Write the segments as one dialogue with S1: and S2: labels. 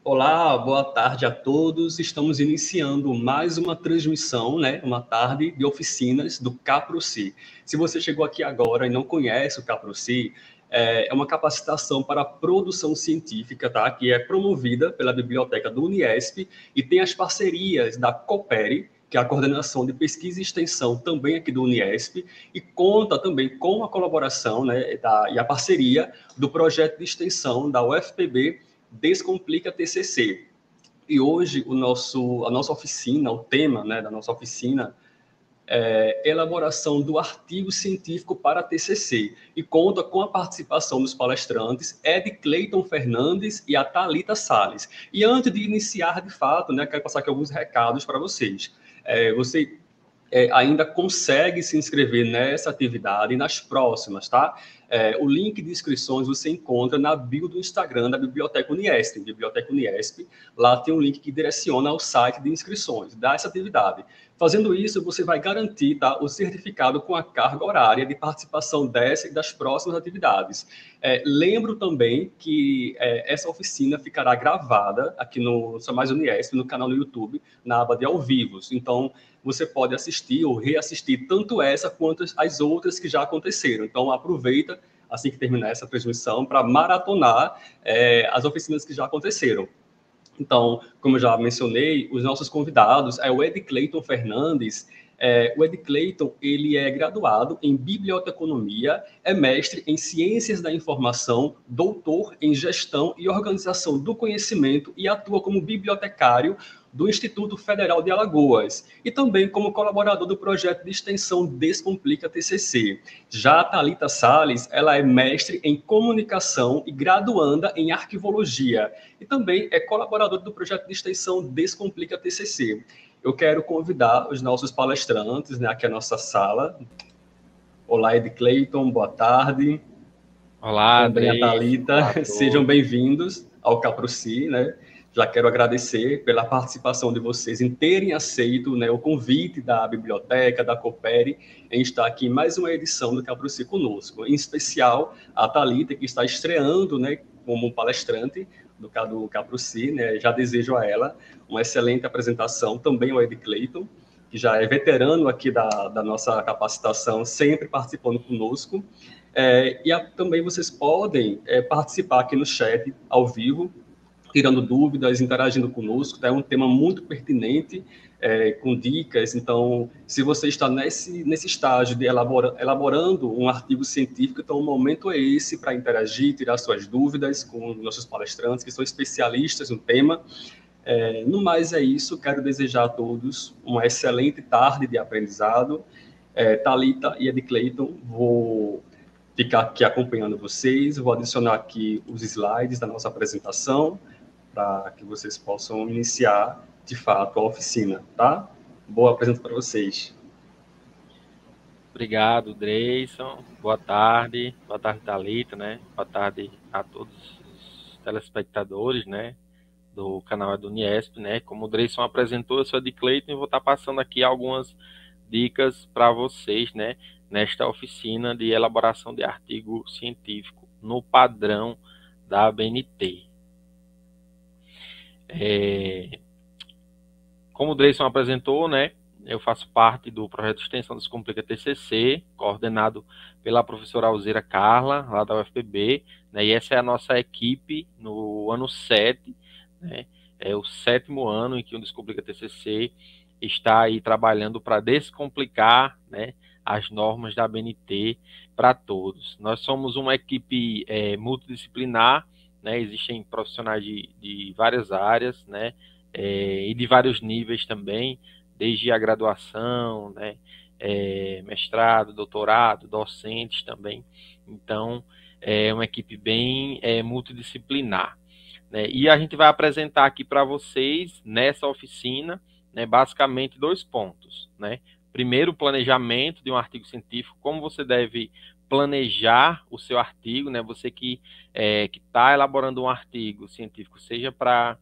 S1: Olá, boa tarde a todos. Estamos iniciando mais uma transmissão, né? Uma tarde de oficinas do Caproci. Se você chegou aqui agora e não conhece o Caproci, é uma capacitação para a produção científica, tá? Que é promovida pela Biblioteca do Uniesp e tem as parcerias da Coopere, que é a coordenação de pesquisa e extensão também aqui do Uniesp, e conta também com a colaboração, né, e a parceria do projeto de extensão da UFPB Descomplica TCC. E hoje a nossa oficina, o tema, né, da nossa oficina é elaboração do artigo científico para TCC e conta com a participação dos palestrantes Ed Cleiton Fernandes e a Thalita Salles. E antes de iniciar de fato, né, quero passar aqui alguns recados para vocês. Você ainda consegue se inscrever nessa atividade e nas próximas, tá? O link de inscrições você encontra na bio do Instagram da Biblioteca Uniesp. Biblioteca Uniesp, lá tem um link que direciona ao site de inscrições dessa atividade. Fazendo isso, você vai garantir, tá, o certificado com a carga horária de participação dessa e das próximas atividades. Lembro também que essa oficina ficará gravada aqui no Sou Mais Uniesp, no canal no YouTube, na aba de ao vivos. Então, você pode assistir ou reassistir tanto essa quanto as outras que já aconteceram. Então, aproveita, assim que terminar essa transmissão, para maratonar as oficinas que já aconteceram. Então, como eu já mencionei, os nossos convidados é o Ed Cleiton Fernandes. O Ed Cleiton, ele é graduado em Biblioteconomia, é mestre em Ciências da Informação, doutor em Gestão e Organização do Conhecimento e atua como bibliotecário do Instituto Federal de Alagoas e também como colaborador do projeto de extensão Descomplica TCC. Já a Thalita Salles, ela é mestre em Comunicação e graduanda em Arquivologia e também é colaboradora do projeto de extensão Descomplica TCC. Eu quero convidar os nossos palestrantes, né, aqui à nossa sala. Olá, Ed Cleiton, boa tarde.
S2: Olá,
S1: Também a
S2: Andrei. Olá a
S1: Thalita, sejam
S2: todos.
S1: bem-vindos ao Caproci, né? Já quero agradecer pela participação de vocês em terem aceito, né, o convite da biblioteca, da Coopere, em estar aqui em mais uma edição do Caproci conosco. Em especial, a Thalita, que está estreando, né, como palestrante do Caproci, né? Já desejo a ela uma excelente apresentação, também ao Ed Cleiton, que já é veterano aqui da nossa capacitação, sempre participando conosco. Também vocês podem participar aqui no chat, ao vivo, tirando dúvidas, interagindo conosco. Tá? É um tema muito pertinente, com dicas. Então, se você está nesse estágio de elaborando um artigo científico, então o momento é esse para interagir, tirar suas dúvidas com nossos palestrantes, que são especialistas no tema. No mais é isso, quero desejar a todos uma excelente tarde de aprendizado. Thalita e Ed Cleiton, vou ficar aqui acompanhando vocês, vou adicionar aqui os slides da nossa apresentação, para que vocês possam iniciar, de fato, a oficina, tá? Boa apresentação para vocês.
S2: Obrigado, Dreyson. Boa tarde. Boa tarde, Thalita, né? Boa tarde a todos os telespectadores, né? Do canal do Uniesp, né? Como o Dreyson apresentou, eu sou de Cleiton e vou estar passando aqui algumas dicas para vocês, né? Nesta oficina de elaboração de artigo científico no padrão da ABNT. Como o Dreyson apresentou, né? Eu faço parte do projeto de extensão Descomplica TCC, coordenado pela professora Alzira Carla, lá da UFPB, né, e essa é a nossa equipe no ano 7, né, é o 7º ano em que o Descomplica TCC está aí trabalhando para descomplicar, né, as normas da ABNT para todos. Nós somos uma equipe multidisciplinar, né, existem profissionais de várias áreas, né, e de vários níveis também, desde a graduação, né, mestrado, doutorado, docentes também. Então, é uma equipe bem multidisciplinar. Né? E a gente vai apresentar aqui para vocês, nessa oficina, né, basicamente 2 pontos. Né? Primeiro, o planejamento de um artigo científico, como você deve planejar o seu artigo, né? Você que está elaborando um artigo científico, seja para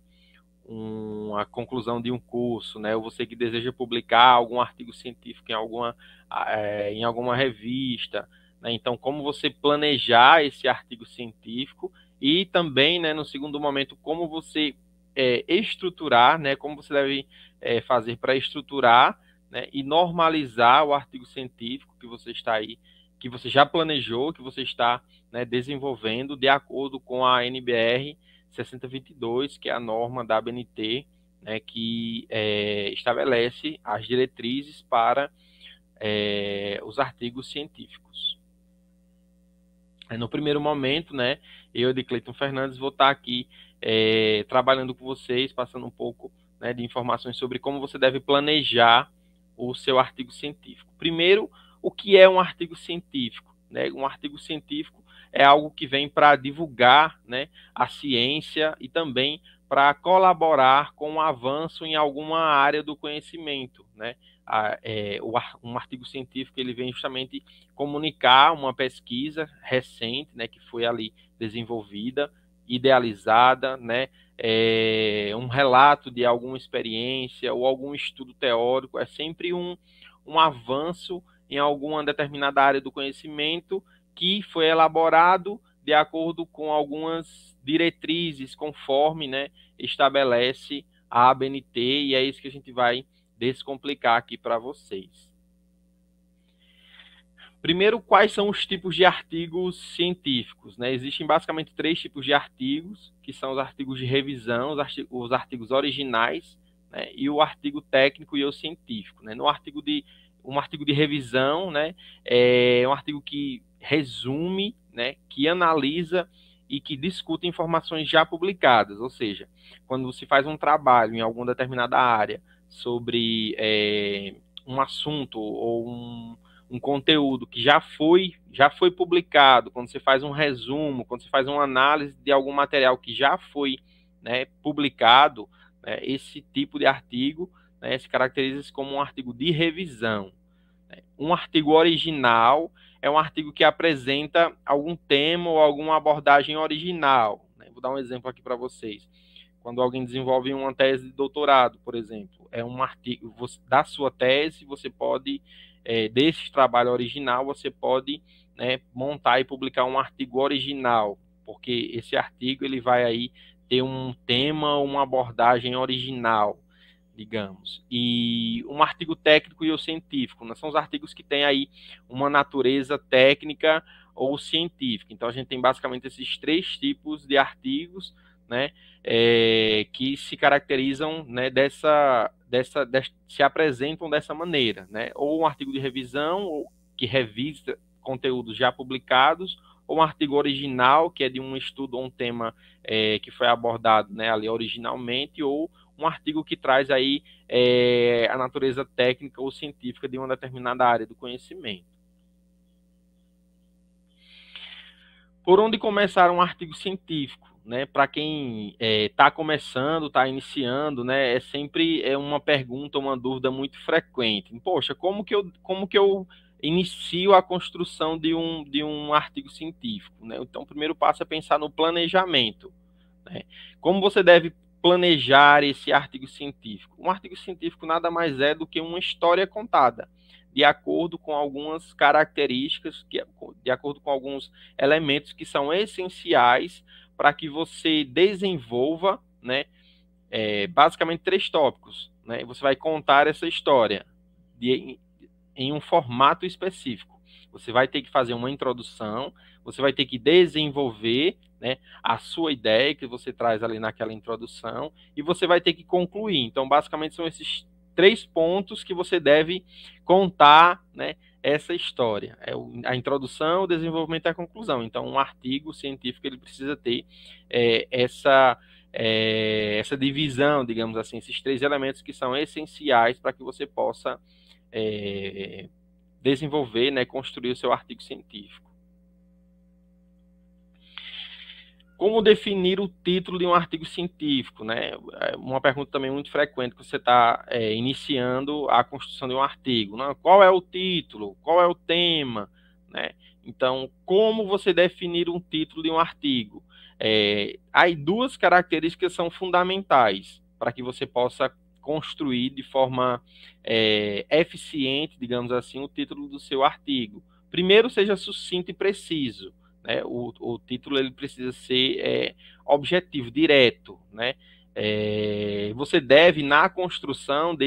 S2: a conclusão de um curso, né? Ou você que deseja publicar algum artigo científico em alguma revista, né? Então, como você planejar esse artigo científico e também, né, no segundo momento, como você estruturar, né, como você deve fazer para estruturar, né, e normalizar o artigo científico que você está aí, que você já planejou, que você está, né, desenvolvendo de acordo com a NBR 6022, que é a norma da ABNT, né, que estabelece as diretrizes para os artigos científicos. No primeiro momento, né, eu de Cleiton Fernandes vou estar aqui trabalhando com vocês, passando um pouco, né, de informações sobre como você deve planejar o seu artigo científico. Primeiro, o que é um artigo científico? Né? Um artigo científico é algo que vem para divulgar, né, a ciência e também para colaborar com o avanço em alguma área do conhecimento, né? Um artigo científico ele vem justamente comunicar uma pesquisa recente, né, que foi ali desenvolvida, idealizada, né, um relato de alguma experiência ou algum estudo teórico, é sempre um avanço em alguma determinada área do conhecimento que foi elaborado de acordo com algumas diretrizes, conforme, né, estabelece a ABNT, e é isso que a gente vai descomplicar aqui para vocês. Primeiro, quais são os tipos de artigos científicos? Né? Existem basicamente 3 tipos de artigos, que são os artigos de revisão, os artigos originais, né? E o artigo técnico e o científico. Né? Um artigo de revisão, né, é um artigo que resume, né, que analisa e que discute informações já publicadas, ou seja, quando você faz um trabalho em alguma determinada área sobre um assunto ou um conteúdo que já foi publicado, quando você faz um resumo, quando você faz uma análise de algum material que já foi, né, publicado, né, esse tipo de artigo, né, se caracteriza como um artigo de revisão. Um artigo original é um artigo que apresenta algum tema ou alguma abordagem original. Né? Vou dar um exemplo aqui para vocês. Quando alguém desenvolve uma tese de doutorado, por exemplo, é um artigo da sua tese, você pode, desse trabalho original, você pode, né, montar e publicar um artigo original, porque esse artigo ele vai aí ter um tema, uma abordagem original, digamos. E um artigo técnico e o científico, né? São os artigos que têm aí uma natureza técnica ou científica. Então a gente tem basicamente esses 3 tipos de artigos, né, que se caracterizam, né, se apresentam dessa maneira, né? Ou um artigo de revisão, ou que revisa conteúdos já publicados, ou um artigo original, que é de um estudo ou um tema que foi abordado, né, ali originalmente, ou um artigo que traz aí a natureza técnica ou científica de uma determinada área do conhecimento. Por onde começar um artigo científico? Né? Para quem está começando, está iniciando, né, é sempre uma pergunta, uma dúvida muito frequente. Poxa, como que eu inicio a construção de um artigo científico? Né? Então, o primeiro passo é pensar no planejamento. Né? Como você deve planejar esse artigo científico? Um artigo científico nada mais é do que uma história contada, de acordo com algumas características, de acordo com alguns elementos que são essenciais para que você desenvolva, né, basicamente 3 tópicos. Né? Você vai contar essa história em um formato específico. Você vai ter que fazer uma introdução, você vai ter que desenvolver, né, a sua ideia que você traz ali naquela introdução, e você vai ter que concluir. Então, basicamente, são esses 3 pontos que você deve contar, né, essa história. A introdução, o desenvolvimento e a conclusão. Então, um artigo científico ele precisa ter essa divisão, digamos assim, esses 3 elementos que são essenciais para que você possa desenvolver, né, construir o seu artigo científico. Como definir o título de um artigo científico? Né? Uma pergunta também muito frequente que você está iniciando a construção de um artigo. Né? Qual é o título? Qual é o tema? Né? Então, como você definir um título de um artigo? Aí 2 características são fundamentais para que você possa construir de forma eficiente, digamos assim, o título do seu artigo. Primeiro, seja sucinto e preciso. Né? O título ele precisa ser objetivo, direto, né? Você deve, na construção do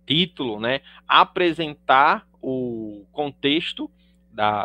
S2: título, né, apresentar o contexto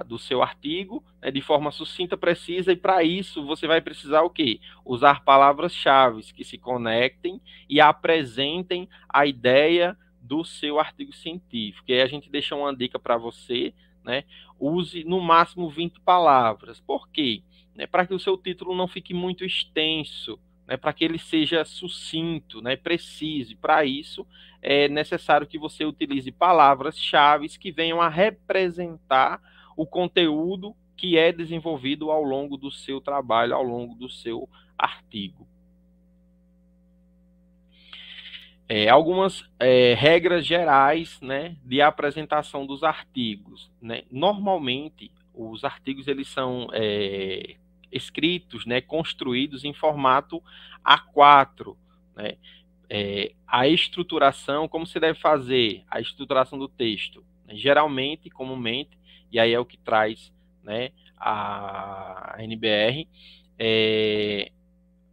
S2: do seu artigo, né, de forma sucinta, precisa, e para isso você vai precisar o quê? Usar palavras-chave que se conectem e apresentem a ideia do seu artigo científico. E aí a gente deixa uma dica para você, né? Use no máximo 20 palavras. Por quê? Para que o seu título não fique muito extenso, né, para que ele seja sucinto, né, preciso. Para isso, é necessário que você utilize palavras-chave que venham a representar o conteúdo que é desenvolvido ao longo do seu trabalho, ao longo do seu artigo. Algumas regras gerais, né, de apresentação dos artigos, né? Normalmente, os artigos eles são escritos, né, construídos em formato A4, né? A estruturação, como você deve fazer a estruturação do texto? Geralmente, comumente, e aí é o que traz, né, a NBR,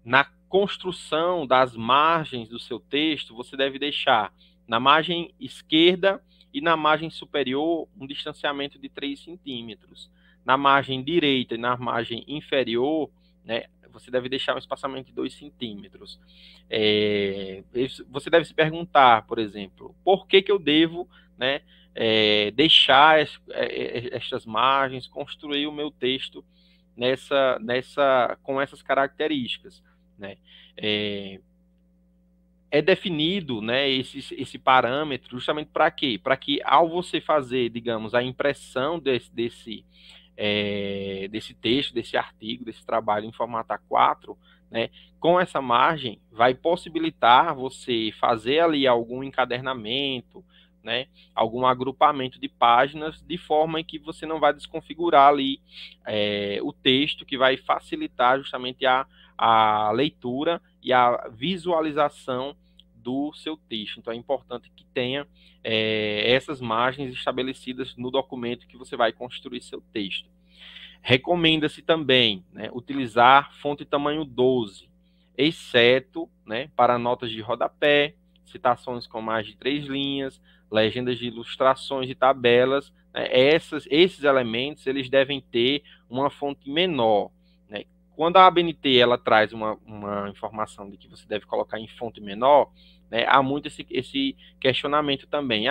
S2: na construção das margens do seu texto, você deve deixar na margem esquerda e na margem superior um distanciamento de 3 centímetros. Na margem direita e na margem inferior, né, você deve deixar um espaçamento de 2 centímetros. Você deve se perguntar, por exemplo, por que eu devo, né, deixar estas margens, construir o meu texto com essas características, né? É definido, né, esse parâmetro justamente para quê? Para que ao você fazer, digamos, a impressão desse texto, desse artigo, desse trabalho em formato A4, né, com essa margem, vai possibilitar você fazer ali algum encadernamento, né, algum agrupamento de páginas, de forma em que você não vai desconfigurar ali o texto, que vai facilitar justamente a leitura e a visualização do seu texto. Então é importante que tenha essas margens estabelecidas no documento que você vai construir seu texto. Recomenda-se também, né, utilizar fonte tamanho 12, exceto, né, para notas de rodapé, citações com mais de 3 linhas, legendas de ilustrações e tabelas. Né, esses elementos eles devem ter uma fonte menor. Né? Quando a ABNT ela traz uma informação de que você deve colocar em fonte menor, né, há muito esse questionamento também.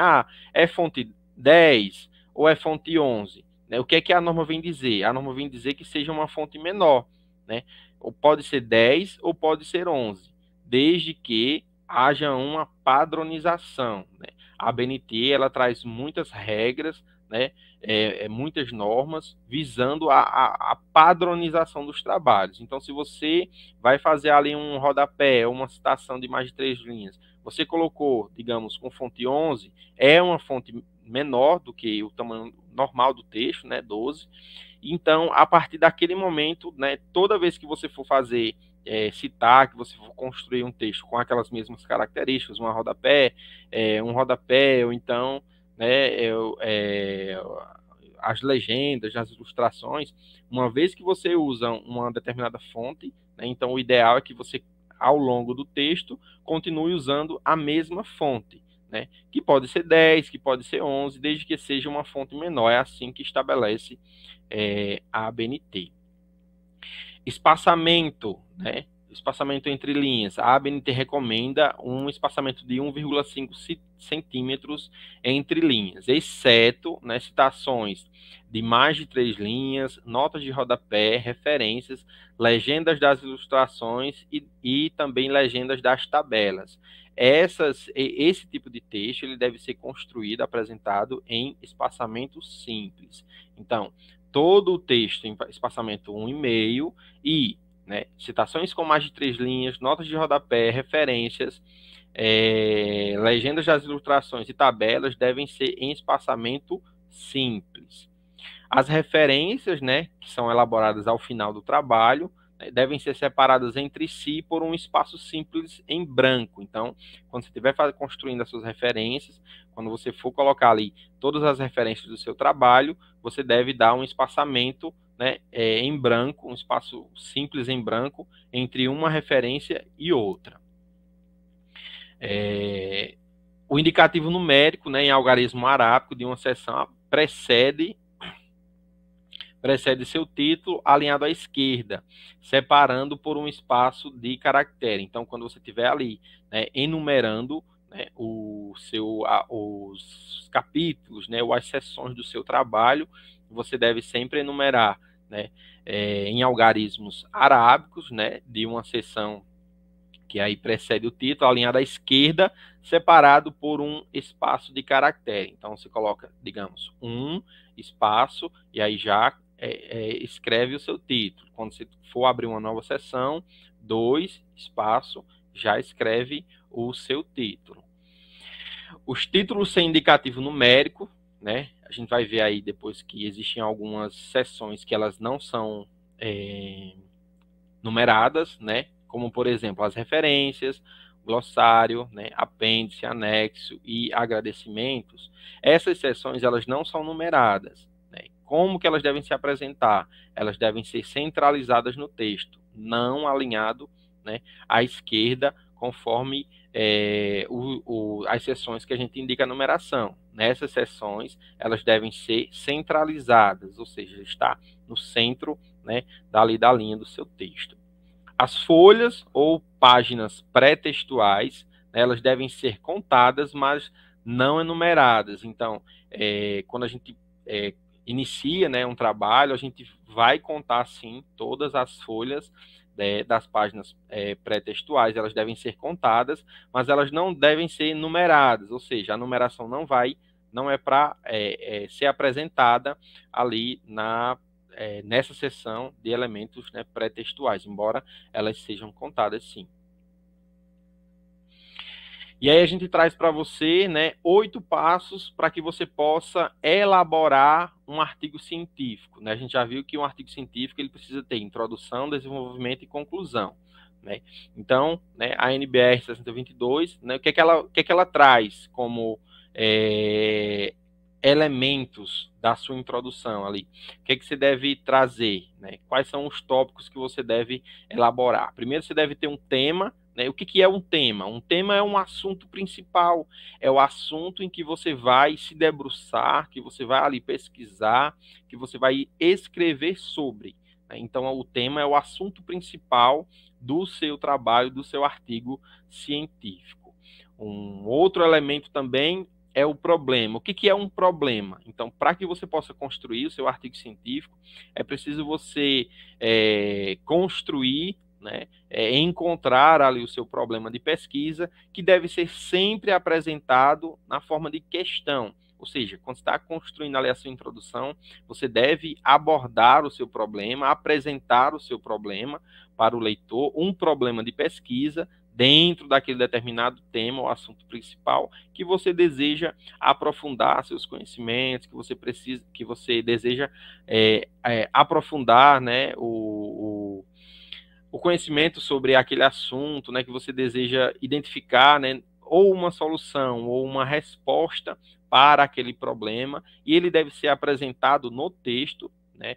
S2: É fonte 10 ou é fonte 11? Né? O que é que a norma vem dizer? A norma vem dizer que seja uma fonte menor. Né? Ou pode ser 10 ou pode ser 11, desde que haja uma padronização. Né? A ABNT ela traz muitas regras, né? Muitas normas visando a padronização dos trabalhos. Então, se você vai fazer ali um rodapé, uma citação de mais de 3 linhas, você colocou, digamos, com fonte 11, é uma fonte menor do que o tamanho normal do texto, né, 12. Então, a partir daquele momento, né, toda vez que você for fazer citar, que você for construir um texto com aquelas mesmas características, um rodapé, ou então, né, as legendas, as ilustrações, uma vez que você usa uma determinada fonte, né, então o ideal é que você, ao longo do texto, continue usando a mesma fonte, né, que pode ser 10, que pode ser 11, desde que seja uma fonte menor. É assim que estabelece a ABNT. Espaçamento, né? Espaçamento entre linhas. A ABNT recomenda um espaçamento de 1,5 centímetros entre linhas, exceto, né, citações de mais de 3 linhas, notas de rodapé, referências, legendas das ilustrações e também legendas das tabelas. Esse tipo de texto ele deve ser construído, apresentado em espaçamento simples. Então, todo o texto em espaçamento 1,5 e, né, citações com mais de 3 linhas, notas de rodapé, referências, legendas das ilustrações e tabelas devem ser em espaçamento simples. As referências, né, que são elaboradas ao final do trabalho, né, devem ser separadas entre si por um espaço simples em branco. Então, quando você estiver construindo as suas referências, quando você for colocar ali todas as referências do seu trabalho, você deve dar um espaçamento, né, em branco, um espaço simples em branco, entre uma referência e outra. O indicativo numérico, né, em algarismo arábico de uma seção precede seu título alinhado à esquerda, separando por um espaço de caractere. Então, quando você estiver ali, né, enumerando, né, os capítulos, né, ou as seções do seu trabalho, você deve sempre enumerar, né, em algarismos arábicos, né, de uma seção que aí precede o título, alinhado à esquerda, separado por um espaço de caractere. Então, você coloca, digamos, um espaço, e aí já escreve o seu título. Quando você for abrir uma nova seção, 2 espaço, já escreve o seu título. Os títulos sem indicativo numérico, né? A gente vai ver aí depois que existem algumas seções que elas não são numeradas, né? Como, por exemplo, as referências, glossário, né? Apêndice, anexo e agradecimentos. Essas seções, elas não são numeradas, né? Como que elas devem se apresentar? Elas devem ser centralizadas no texto, não alinhado, né, à esquerda, conforme as seções que a gente indica a numeração. Nessas seções, elas devem ser centralizadas, ou seja, está no centro, né, dali da linha do seu texto. As folhas ou páginas pré-textuais, né, elas devem ser contadas, mas não enumeradas. Então, quando a gente inicia, né, um trabalho, a gente vai contar, sim, todas as folhas, né, das páginas pré-textuais. Elas devem ser contadas, mas elas não devem ser numeradas, ou seja, a numeração não é para ser apresentada ali nessa seção de elementos, né, pré-textuais, embora elas sejam contadas, sim. E aí a gente traz para você, né, 8 passos para que você possa elaborar um artigo científico, né? A gente já viu que um artigo científico ele precisa ter introdução, desenvolvimento e conclusão, né? Então, né, a NBR 6022, né, o que é que ela traz como elementos da sua introdução ali? O que é que você deve trazer, né? Quais são os tópicos que você deve elaborar? Primeiro, você deve ter um tema, né? O que é um tema? Um tema é um assunto principal, é o assunto em que você vai se debruçar, que você vai ali pesquisar, que você vai escrever sobre, né? Então, o tema é o assunto principal do seu trabalho, do seu artigo científico. Um outro elemento também é o problema. O que é um problema? Então, para que você possa construir o seu artigo científico, é preciso você construir, né, encontrar ali o seu problema de pesquisa, que deve ser sempre apresentado na forma de questão. Ou seja, quando você está construindo ali a sua introdução, você deve abordar o seu problema, apresentar o seu problema para o leitor, um problema de pesquisa dentro daquele determinado tema ou assunto principal que você deseja aprofundar seus conhecimentos, que você deseja aprofundar, né, o conhecimento sobre aquele assunto, né, que você deseja identificar, né, ou uma solução ou uma resposta para aquele problema, e ele deve ser apresentado no texto, né,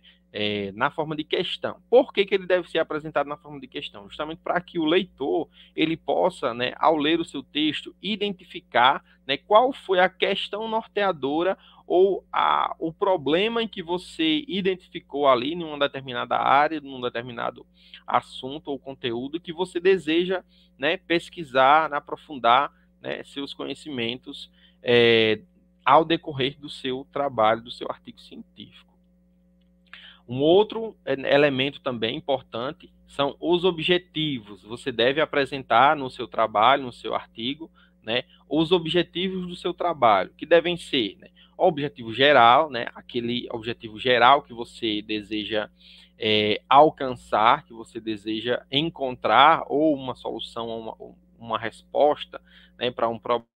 S2: na forma de questão. Por que ele deve ser apresentado na forma de questão? Justamente para que o leitor ele possa, né, ao ler o seu texto, identificar, né, qual foi a questão norteadora ou o problema em que você identificou ali em uma determinada área, num determinado assunto ou conteúdo que você deseja, né, pesquisar, aprofundar, né, seus conhecimentos ao decorrer do seu trabalho, do seu artigo científico. Um outro elemento também importante são os objetivos. Você deve apresentar no seu trabalho, no seu artigo, né, os objetivos do seu trabalho, que devem ser, né, o objetivo geral, né, aquele objetivo geral que você deseja alcançar, que você deseja encontrar, ou uma solução, uma resposta, né, para um problema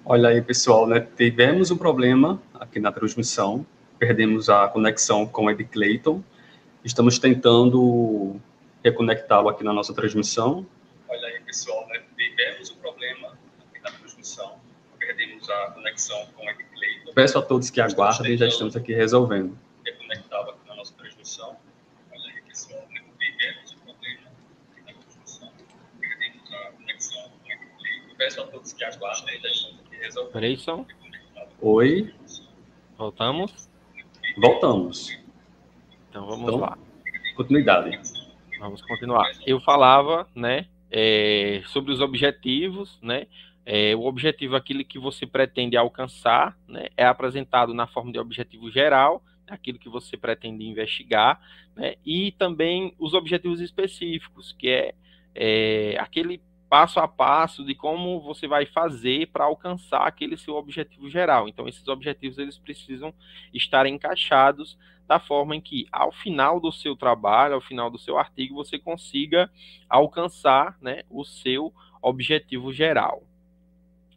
S1: Olha aí, pessoal, né? Tivemos um problema aqui na transmissão, perdemos a conexão com o Ed Clayton. Estamos tentando reconectá-lo aqui na nossa transmissão. Olha aí, pessoal, né? Tivemos um problema aqui na transmissão, perdemos a conexão com o Ed Clayton. Peço a todos que aguardem, já estamos aqui resolvendo. Reconectá-lo aqui na nossa transmissão. Olha aí, pessoal, né? Tivemos um problema aqui na transmissão, perdemos a conexão com o Ed Clayton. Peço a todos que aguardem, já estamos aqui resolvendo.
S2: Grayson?
S1: Oi?
S2: Voltamos?
S1: Voltamos.
S2: Então vamos lá.
S1: Continuidade.
S2: Vamos continuar. Eu falava, né, sobre os objetivos, né? O objetivo, aquilo que você pretende alcançar, né, é apresentado na forma de objetivo geral, aquilo que você pretende investigar, né, e também os objetivos específicos, que é aquele passo a passo de como você vai fazer para alcançar aquele seu objetivo geral. Então, esses objetivos eles precisam estar encaixados da forma em que, ao final do seu trabalho, ao final do seu artigo, você consiga alcançar, né, o seu objetivo geral.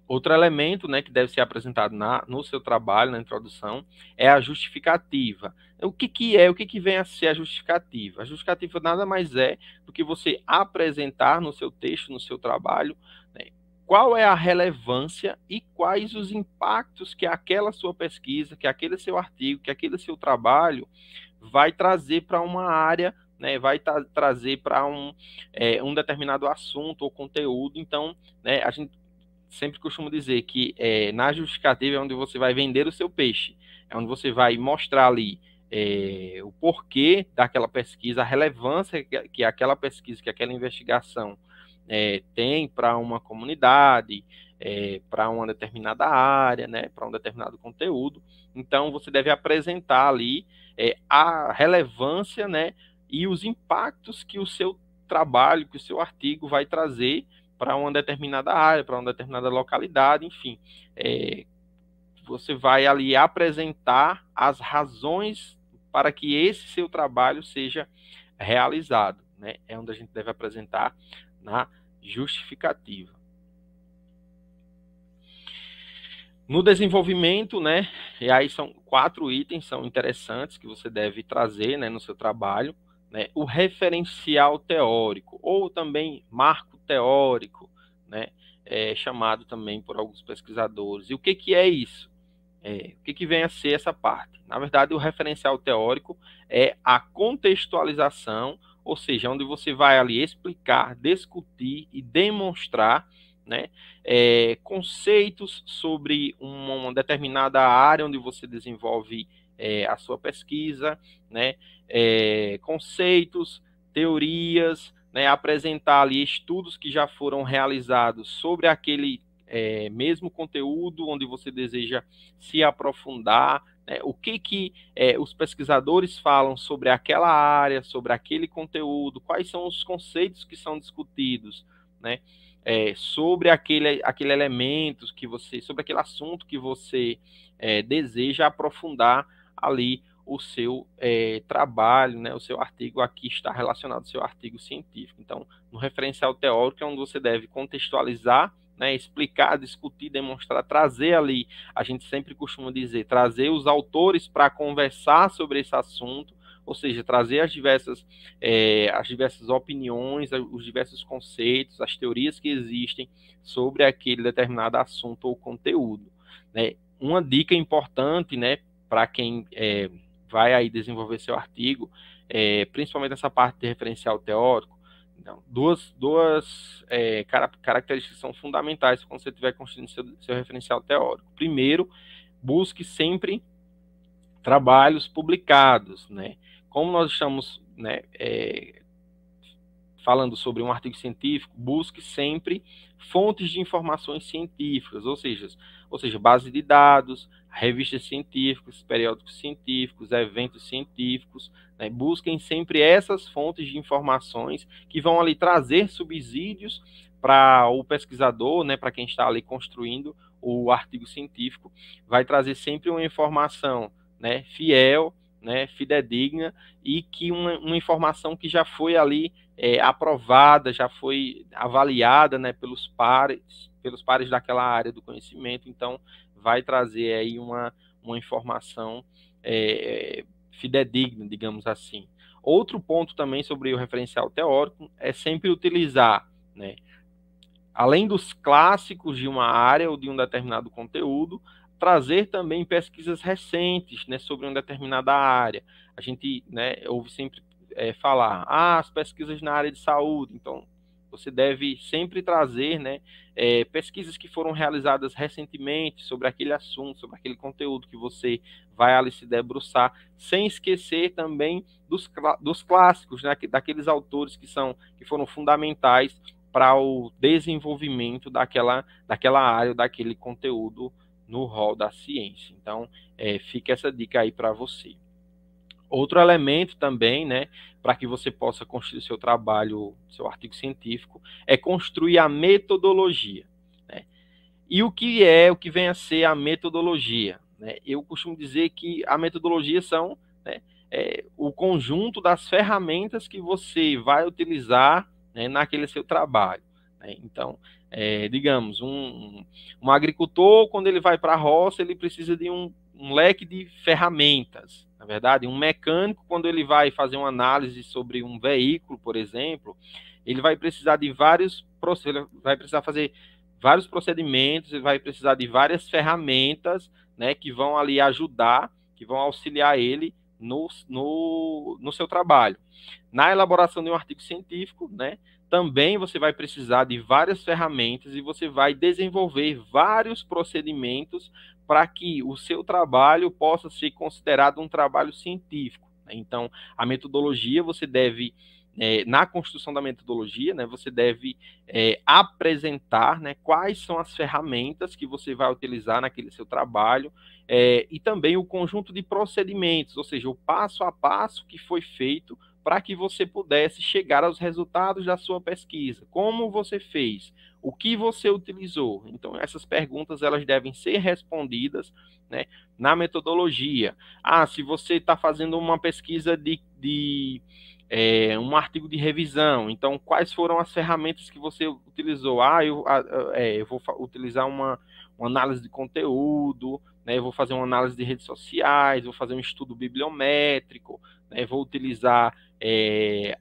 S2: Outro elemento, né, que deve ser apresentado no seu trabalho, na introdução, é a justificativa. O que vem a ser a justificativa? A justificativa nada mais é do que você apresentar no seu texto, no seu trabalho, né, qual é a relevância e quais os impactos que aquela sua pesquisa, que aquele seu artigo, que aquele seu trabalho vai trazer para uma área, né, vai trazer para um determinado assunto ou conteúdo. Então, né, a gente sempre costumo dizer que na justificativa é onde você vai vender o seu peixe, é onde você vai mostrar ali o porquê daquela pesquisa, a relevância que aquela pesquisa, que aquela investigação tem para uma comunidade, para uma determinada área, né, para um determinado conteúdo. Então, você deve apresentar ali a relevância, né, e os impactos que o seu trabalho, que o seu artigo vai trazer para uma determinada área, para uma determinada localidade, enfim. Você vai ali apresentar as razões para que esse seu trabalho seja realizado, né? É onde a gente deve apresentar na justificativa. No desenvolvimento, né? E aí são 4 itens, são interessantes que você deve trazer, né, no seu trabalho. Né, o referencial teórico, ou também marco teórico, né, chamado também por alguns pesquisadores. E o que é isso? O que vem a ser essa parte? Na verdade, o referencial teórico é a contextualização, ou seja, onde você vai ali explicar, discutir e demonstrar, né, conceitos sobre uma determinada área onde você desenvolve a sua pesquisa, né, conceitos, teorias, né, apresentar ali estudos que já foram realizados sobre aquele mesmo conteúdo onde você deseja se aprofundar, né, o que os pesquisadores falam sobre aquela área, sobre aquele conteúdo, quais são os conceitos que são discutidos, né, sobre aquele elemento que você, sobre aquele assunto que você deseja aprofundar ali o seu trabalho, né, o seu artigo aqui está relacionado ao seu artigo científico. Então, no referencial teórico é onde você deve contextualizar, né, explicar, discutir, demonstrar, trazer ali, a gente sempre costuma dizer, trazer os autores para conversar sobre esse assunto, ou seja, trazer as diversas opiniões, os diversos conceitos, as teorias que existem sobre aquele determinado assunto ou conteúdo. Né? Uma dica importante, né, para quem vai aí desenvolver seu artigo, principalmente nessa parte de referencial teórico, então, duas características que são fundamentais quando você estiver construindo seu referencial teórico. Primeiro, busque sempre trabalhos publicados, né? Como nós estamos, né, falando sobre um artigo científico, busque sempre fontes de informações científicas, ou seja, base de dados, revistas científicas, periódicos científicos, eventos científicos, né? Busquem sempre essas fontes de informações que vão ali trazer subsídios para o pesquisador, né, para quem está ali construindo o artigo científico, vai trazer sempre uma informação, né, fiel, né, fidedigna e que uma informação que já foi ali aprovada, já foi avaliada, né, pelos pares daquela área do conhecimento. Então, vai trazer aí uma informação fidedigna, digamos assim. Outro ponto também sobre o referencial teórico é sempre utilizar, né, além dos clássicos de uma área ou de um determinado conteúdo, trazer também pesquisas recentes, né, sobre uma determinada área. A gente, né, ouve sempre falar, as pesquisas na área de saúde. Então, você deve sempre trazer, né, pesquisas que foram realizadas recentemente sobre aquele assunto, sobre aquele conteúdo que você vai ali se debruçar, sem esquecer também dos clássicos, né, daqueles autores que foram fundamentais para o desenvolvimento daquela área, daquele conteúdo no rol da ciência. Então, fica essa dica aí para você. Outro elemento também, né, para que você possa construir seu trabalho, seu artigo científico, é construir a metodologia, né? E o que vem a ser a metodologia, né? Eu costumo dizer que a metodologia são, né, o conjunto das ferramentas que você vai utilizar, né, naquele seu trabalho, né? Então, digamos, um agricultor, quando ele vai para a roça, ele precisa de um leque de ferramentas, na verdade. Um mecânico, quando ele vai fazer uma análise sobre um veículo, por exemplo, ele vai precisar de ele vai precisar fazer vários procedimentos, ele vai precisar de várias ferramentas, né, que vão ali ajudar, que vão auxiliar ele no seu trabalho. Na elaboração de um artigo científico, né, também você vai precisar de várias ferramentas e você vai desenvolver vários procedimentos para que o seu trabalho possa ser considerado um trabalho científico. Então, a metodologia você deve, na construção da metodologia, né, você deve apresentar, né, quais são as ferramentas que você vai utilizar naquele seu trabalho, e também o conjunto de procedimentos, ou seja, o passo a passo que foi feito para que você pudesse chegar aos resultados da sua pesquisa. Como você fez? O que você utilizou? Então, essas perguntas elas devem ser respondidas, né, na metodologia. Se você está fazendo uma pesquisa de um artigo de revisão, então, quais foram as ferramentas que você utilizou? Eu vou utilizar uma análise de conteúdo, né, eu vou fazer uma análise de redes sociais, vou fazer um estudo bibliométrico, né, vou utilizar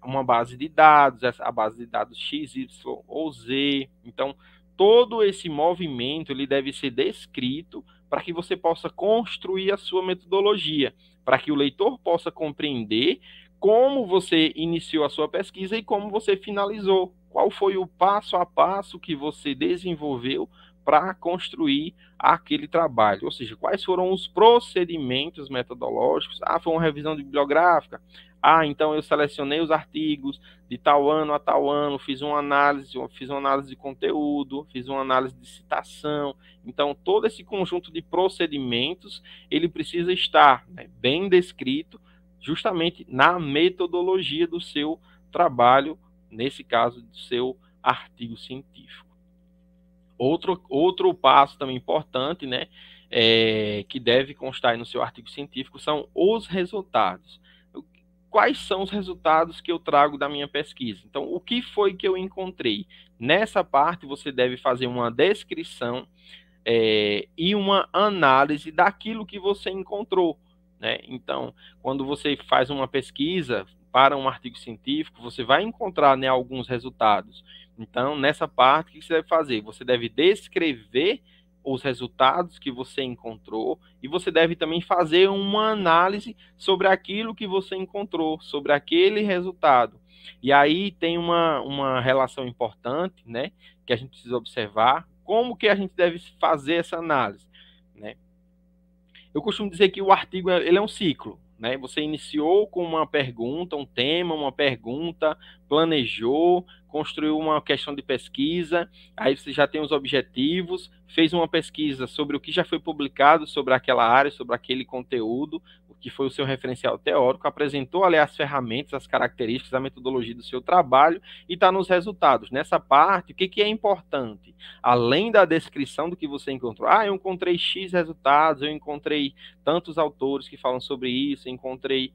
S2: uma base de dados, a base de dados X, Y ou Z. Então, todo esse movimento ele deve ser descrito para que você possa construir a sua metodologia, para que o leitor possa compreender como você iniciou a sua pesquisa e como você finalizou. Qual foi o passo a passo que você desenvolveu para construir aquele trabalho, ou seja, quais foram os procedimentos metodológicos. Foi uma revisão bibliográfica. Então eu selecionei os artigos de tal ano a tal ano, fiz uma análise de conteúdo, fiz uma análise de citação. Então, todo esse conjunto de procedimentos, ele precisa estar, né, bem descrito, justamente na metodologia do seu trabalho, nesse caso, do seu artigo científico. Outro passo também importante, né, que deve constar no seu artigo científico são os resultados. Quais são os resultados que eu trago da minha pesquisa? Então, o que foi que eu encontrei? Nessa parte, você deve fazer uma descrição e uma análise daquilo que você encontrou, né? Então, quando você faz uma pesquisa para um artigo científico, você vai encontrar, né, alguns resultados. Então, nessa parte, o que você deve fazer? Você deve descrever os resultados que você encontrou e você deve também fazer uma análise sobre aquilo que você encontrou, sobre aquele resultado. E aí tem uma relação importante, né, que a gente precisa observar. Como que a gente deve fazer essa análise, né? Eu costumo dizer que o artigo ele é um ciclo, né? Você iniciou com uma pergunta, um tema, uma pergunta planejou, construiu uma questão de pesquisa, aí você já tem os objetivos, fez uma pesquisa sobre o que já foi publicado sobre aquela área, sobre aquele conteúdo, o que foi o seu referencial teórico, apresentou ali as ferramentas, as características, a metodologia do seu trabalho e está nos resultados. Nessa parte, o que é importante? Além da descrição do que você encontrou, eu encontrei X resultados, eu encontrei tantos autores que falam sobre isso, encontrei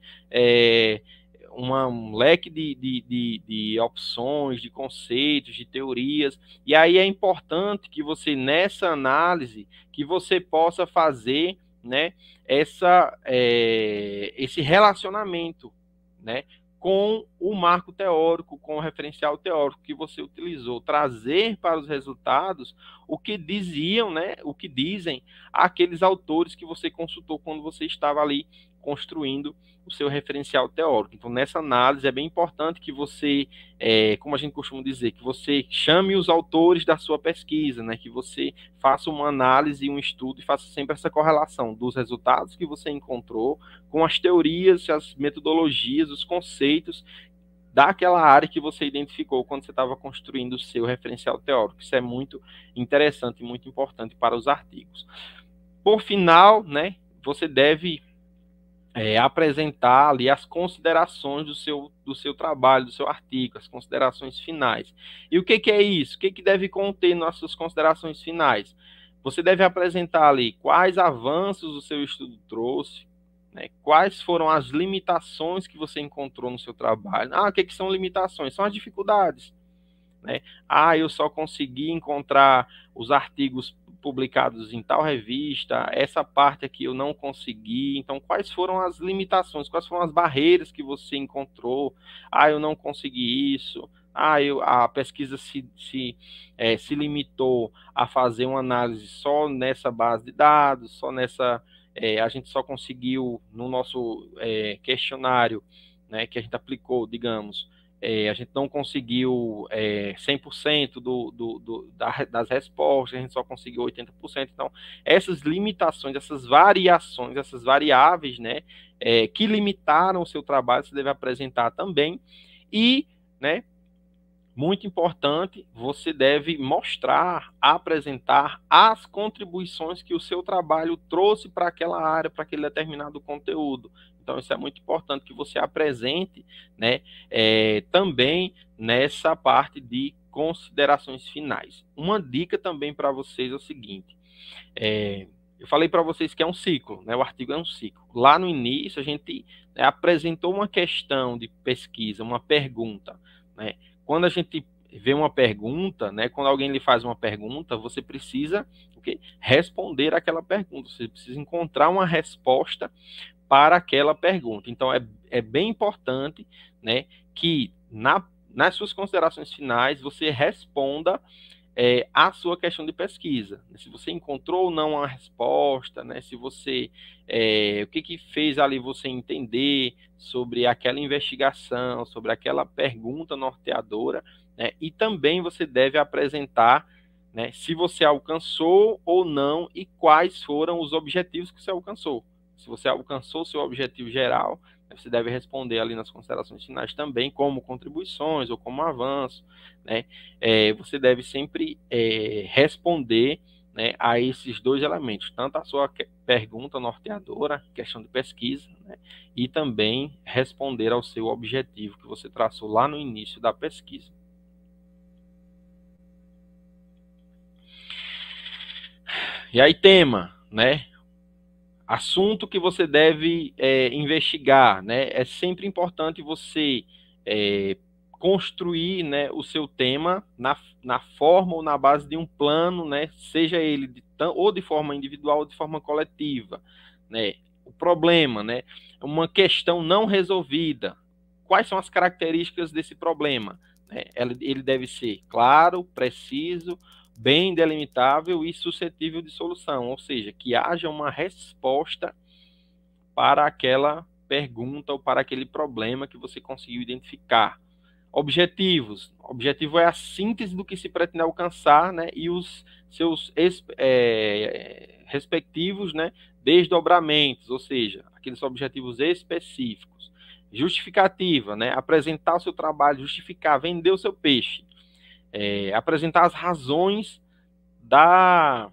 S2: um leque de opções, de conceitos, de teorias, e aí é importante que você, nessa análise, que você possa fazer, né, esse relacionamento, né, com o marco teórico, com o referencial teórico que você utilizou, trazer para os resultados o que diziam, né, o que dizem aqueles autores que você consultou quando você estava ali construindo o seu referencial teórico. Então, nessa análise, é bem importante que você, como a gente costuma dizer, que você chame os autores da sua pesquisa, né? Que você faça uma análise, um estudo e faça sempre essa correlação dos resultados que você encontrou com as teorias, as metodologias, os conceitos daquela área que você identificou quando você estava construindo o seu referencial teórico. Isso é muito interessante e muito importante para os artigos. Por final, né, você deve apresentar ali as considerações do seu trabalho, do seu artigo, as considerações finais. E o que é isso? O que deve conter nas suas considerações finais? Você deve apresentar ali quais avanços o seu estudo trouxe, né? Quais foram as limitações que você encontrou no seu trabalho. O que são limitações? São as dificuldades, né? Eu só consegui encontrar os artigos publicados em tal revista, essa parte aqui eu não consegui. Então, quais foram as limitações, quais foram as barreiras que você encontrou? Eu não consegui isso. A pesquisa se limitou a fazer uma análise só nessa base de dados, só nessa... a gente só conseguiu, no nosso questionário, né, que a gente aplicou, digamos, a gente não conseguiu 100% das respostas, a gente só conseguiu 80%. Então, essas limitações, essas variações, essas variáveis, né, que limitaram o seu trabalho, você deve apresentar também. E, né, muito importante, você deve mostrar, apresentar as contribuições que o seu trabalho trouxe para aquela área, para aquele determinado conteúdo. Então, isso é muito importante que você apresente, né, também nessa parte de considerações finais. Uma dica também para vocês é o seguinte: eu falei para vocês que é um ciclo, né, o artigo é um ciclo. Lá no início, a gente apresentou uma questão de pesquisa, uma pergunta, né? Quando a gente vê uma pergunta, né, quando alguém lhe faz uma pergunta, você precisa responder aquela pergunta, você precisa encontrar uma resposta para aquela pergunta. Então, é bem importante, né, que nas suas considerações finais você responda a sua questão de pesquisa. Se você encontrou ou não uma resposta, né, se você o que fez ali você entender sobre aquela investigação, sobre aquela pergunta norteadora, né, e também você deve apresentar, né, se você alcançou ou não e quais foram os objetivos que você alcançou. Se você alcançou o seu objetivo geral, você deve responder ali nas considerações finais também, como contribuições ou como avanço, né? Você deve sempre responder, né, a esses dois elementos, tanto a sua pergunta norteadora, questão de pesquisa, né, e também responder ao seu objetivo que você traçou lá no início da pesquisa. E aí, tema, né? Assunto que você deve investigar, né? É sempre importante você construir, né, o seu tema na forma ou na base de um plano, né? Seja ele ou de forma individual ou de forma coletiva, né? O problema, né? Uma questão não resolvida. Quais são as características desse problema? Ele deve ser claro, preciso, bem delimitável e suscetível de solução, ou seja, que haja uma resposta para aquela pergunta ou para aquele problema que você conseguiu identificar. Objetivos. Objetivo é a síntese do que se pretende alcançar, né, e os seus respectivos, né, desdobramentos, ou seja, aqueles objetivos específicos. justificativa, né? Apresentar o seu trabalho, justificar, vender o seu peixe. Apresentar as razões da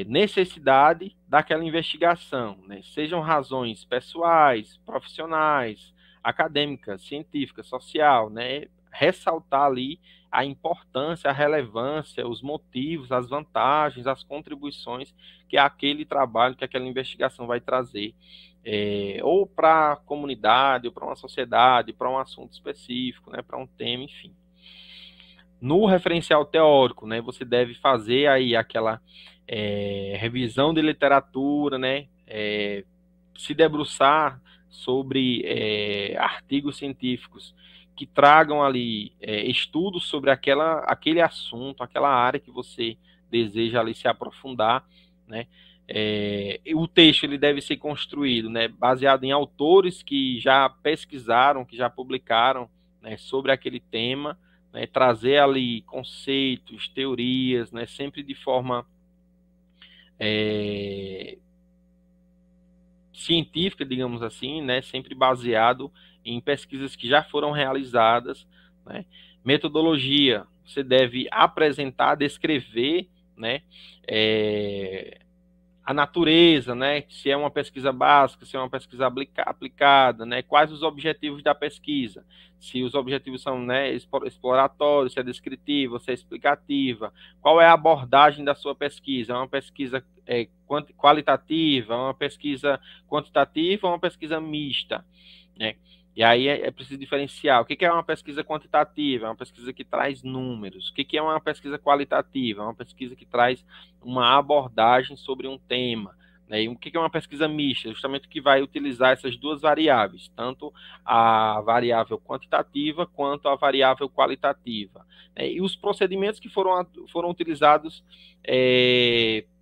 S2: necessidade daquela investigação, né? Sejam razões pessoais, profissionais, acadêmicas, científicas, social, né? Ressaltar ali a importância, a relevância, os motivos, as vantagens, as contribuições que aquele trabalho, que aquela investigação vai trazer, ou para a comunidade, ou para uma sociedade, para um assunto específico, né? Para um tema, enfim. No referencial teórico, né, você deve fazer aí aquela revisão de literatura, né, se debruçar sobre artigos científicos que tragam ali estudos sobre aquele assunto, aquela área que você deseja ali se aprofundar, né. O texto ele deve ser construído, né, baseado em autores que já pesquisaram, que já publicaram, né, sobre aquele tema, né, trazer ali conceitos, teorias, né, sempre de forma científica, digamos assim, né, sempre baseado em pesquisas que já foram realizadas, né. Metodologia, você deve apresentar, descrever, né, a natureza, né, se é uma pesquisa básica, se é uma pesquisa aplicada, né, quais os objetivos da pesquisa, se os objetivos são, né, exploratórios, se é descritiva, se é explicativa, qual é a abordagem da sua pesquisa, é uma pesquisa qualitativa, é uma pesquisa quantitativa ou uma pesquisa mista, né? E aí é preciso diferenciar. O que é uma pesquisa quantitativa? É uma pesquisa que traz números. O que é uma pesquisa qualitativa? É uma pesquisa que traz uma abordagem sobre um tema. Né? E o que é uma pesquisa mista? Justamente que vai utilizar essas duas variáveis, tanto a variável quantitativa quanto a variável qualitativa. E os procedimentos que foram utilizados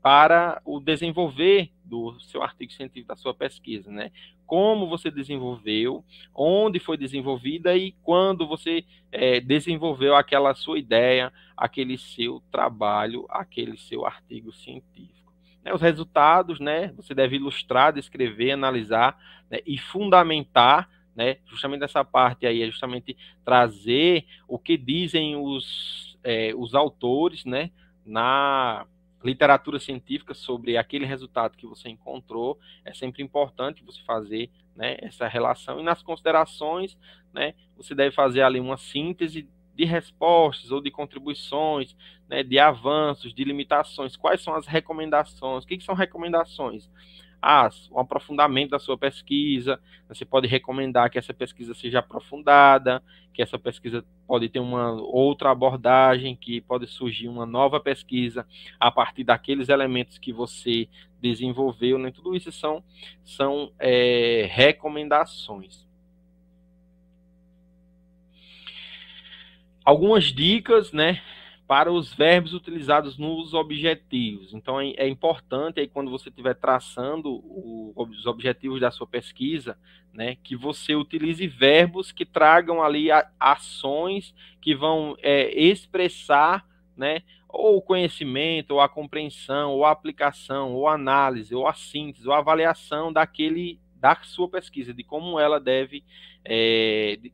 S2: para o desenvolver do seu artigo científico, da sua pesquisa, né? Como você desenvolveu, onde foi desenvolvida e quando você desenvolveu aquela sua ideia, aquele seu trabalho, aquele seu artigo científico. Os resultados, né, você deve ilustrar, descrever, analisar, né, e fundamentar, né, justamente essa parte aí, é justamente trazer o que dizem os autores, né, na literatura científica sobre aquele resultado que você encontrou. É sempre importante você fazer, né, essa relação. E nas considerações, né, você deve fazer ali uma síntese de respostas ou de contribuições, né, de avanços, de limitações. Quais são as recomendações? O que são recomendações? Um aprofundamento da sua pesquisa. Você pode recomendar que essa pesquisa seja aprofundada, que essa pesquisa pode ter uma outra abordagem, que pode surgir uma nova pesquisa a partir daqueles elementos que você desenvolveu, né? Tudo isso são recomendações. Algumas dicas, né, para os verbos utilizados nos objetivos. Então, é importante aí, quando você estiver traçando os objetivos da sua pesquisa, né, que você utilize verbos que tragam ali ações que vão expressar, né, ou o conhecimento, ou a compreensão, ou a aplicação, ou a análise, ou a síntese, ou a avaliação da sua pesquisa, de como ela deve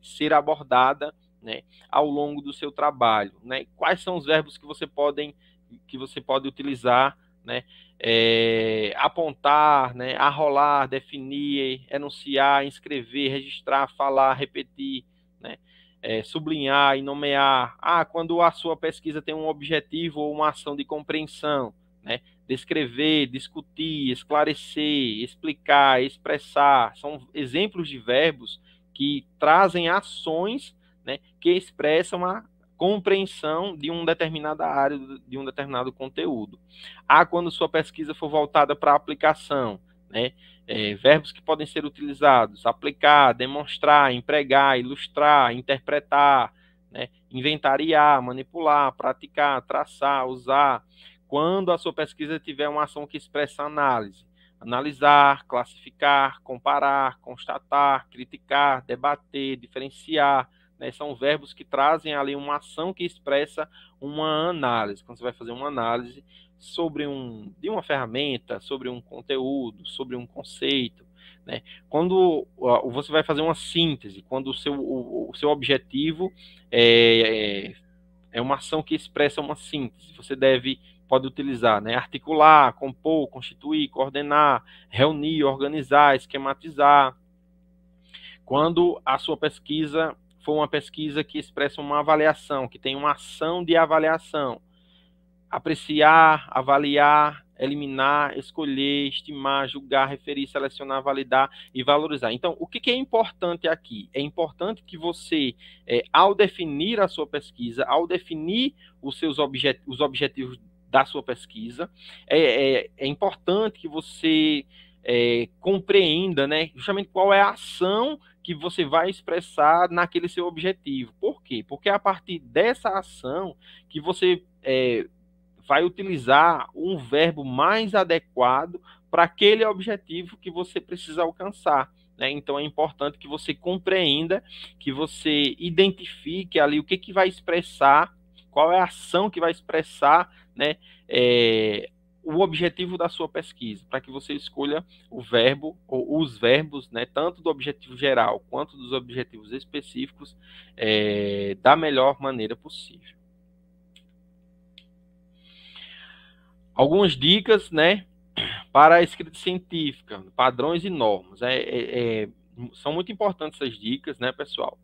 S2: ser abordada, né, ao longo do seu trabalho, né? Quais são os verbos que você pode utilizar, né? Apontar, né? Arrolar, definir, enunciar, inscrever, registrar, falar, repetir, né? Sublinhar e nomear. Quando a sua pesquisa tem um objetivo ou uma ação de compreensão, né? Descrever, discutir, esclarecer, explicar, expressar, são exemplos de verbos que trazem ações, né, que expressam a compreensão de uma determinada área, de um determinado conteúdo. Quando sua pesquisa for voltada para a aplicação, né, verbos que podem ser utilizados: aplicar, demonstrar, empregar, ilustrar, interpretar, né, inventariar, manipular, praticar, traçar, usar. Quando a sua pesquisa tiver uma ação que expressa análise: analisar, classificar, comparar, constatar, criticar, debater, diferenciar, né? São verbos que trazem ali uma ação que expressa uma análise. Quando você vai fazer uma análise de uma ferramenta, sobre um conteúdo, sobre um conceito, né? Quando você vai fazer uma síntese, quando o seu objetivo é uma ação que expressa uma síntese, você pode utilizar, né? Articular, compor, constituir, coordenar, reunir, organizar, esquematizar. Quando a sua pesquisa for uma pesquisa que expressa uma avaliação, que tem uma ação de avaliação, apreciar, avaliar, eliminar, escolher, estimar, julgar, referir, selecionar, validar e valorizar. Então, o que é importante aqui? É importante que você, ao definir a sua pesquisa, ao definir os objetivos da sua pesquisa, é importante que você compreenda, né, justamente qual é a ação que você vai expressar naquele seu objetivo. Por quê? Porque é a partir dessa ação que você vai utilizar um verbo mais adequado para aquele objetivo que você precisa alcançar, né? Então é importante que você compreenda, que você identifique ali o que vai expressar, qual é a ação que vai expressar, né, o objetivo da sua pesquisa, para que você escolha o verbo ou os verbos, né, tanto do objetivo geral quanto dos objetivos específicos, da melhor maneira possível. Algumas dicas, né, para a escrita científica, padrões e normas. São muito importantes essas dicas, né, pessoal?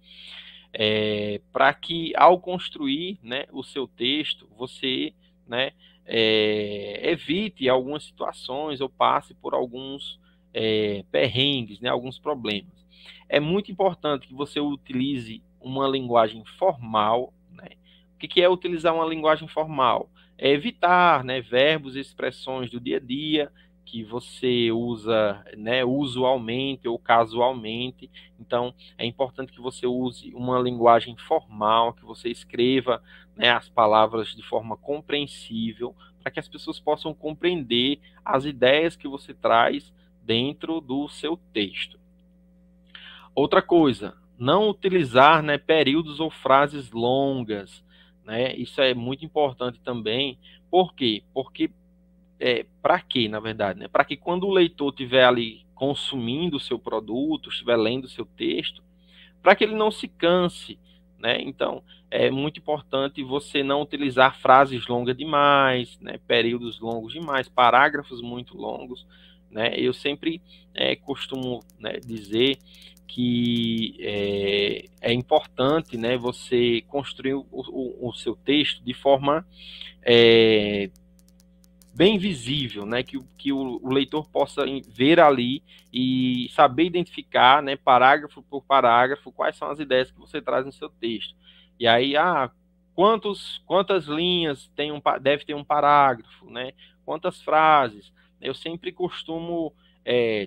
S2: Para que, ao construir, né, o seu texto, você, né, evite algumas situações ou passe por alguns perrengues, né, alguns problemas. É muito importante que você utilize uma linguagem formal, né? O que é utilizar uma linguagem formal? É evitar, né, verbos e expressões do dia a dia que você usa, né, usualmente ou casualmente. Então, é importante que você use uma linguagem formal, que você escreva, né, as palavras de forma compreensível, para que as pessoas possam compreender as ideias que você traz dentro do seu texto. Outra coisa, não utilizar, né, períodos ou frases longas, né? Isso é muito importante também. Por quê? Porque para quê, na verdade, né? Para que quando o leitor estiver ali consumindo o seu produto, estiver lendo o seu texto, para que ele não se canse, né? Então, é muito importante você não utilizar frases longas demais, né? Períodos longos demais, parágrafos muito longos, né? Eu sempre costumo, né, dizer que é importante, né, você construir o seu texto de forma bem visível, né, que o leitor possa ver ali e saber identificar, né, parágrafo por parágrafo, quais são as ideias que você traz no seu texto. E aí, quantas linhas deve ter um parágrafo, né? Quantas frases? Eu sempre costumo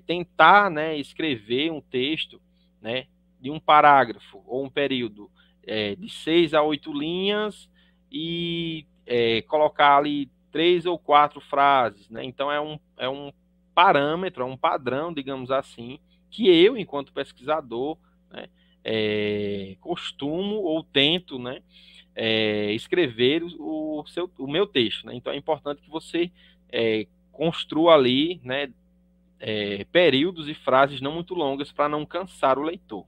S2: tentar, né, escrever um texto, né, de um parágrafo ou um período de 6 a 8 linhas e colocar ali 3 ou 4 frases, né? Então é um parâmetro, é um padrão, digamos assim, que eu, enquanto pesquisador, né, costumo ou tento, né, escrever o meu texto, né? Então é importante que você construa ali, né, períodos e frases não muito longas para não cansar o leitor.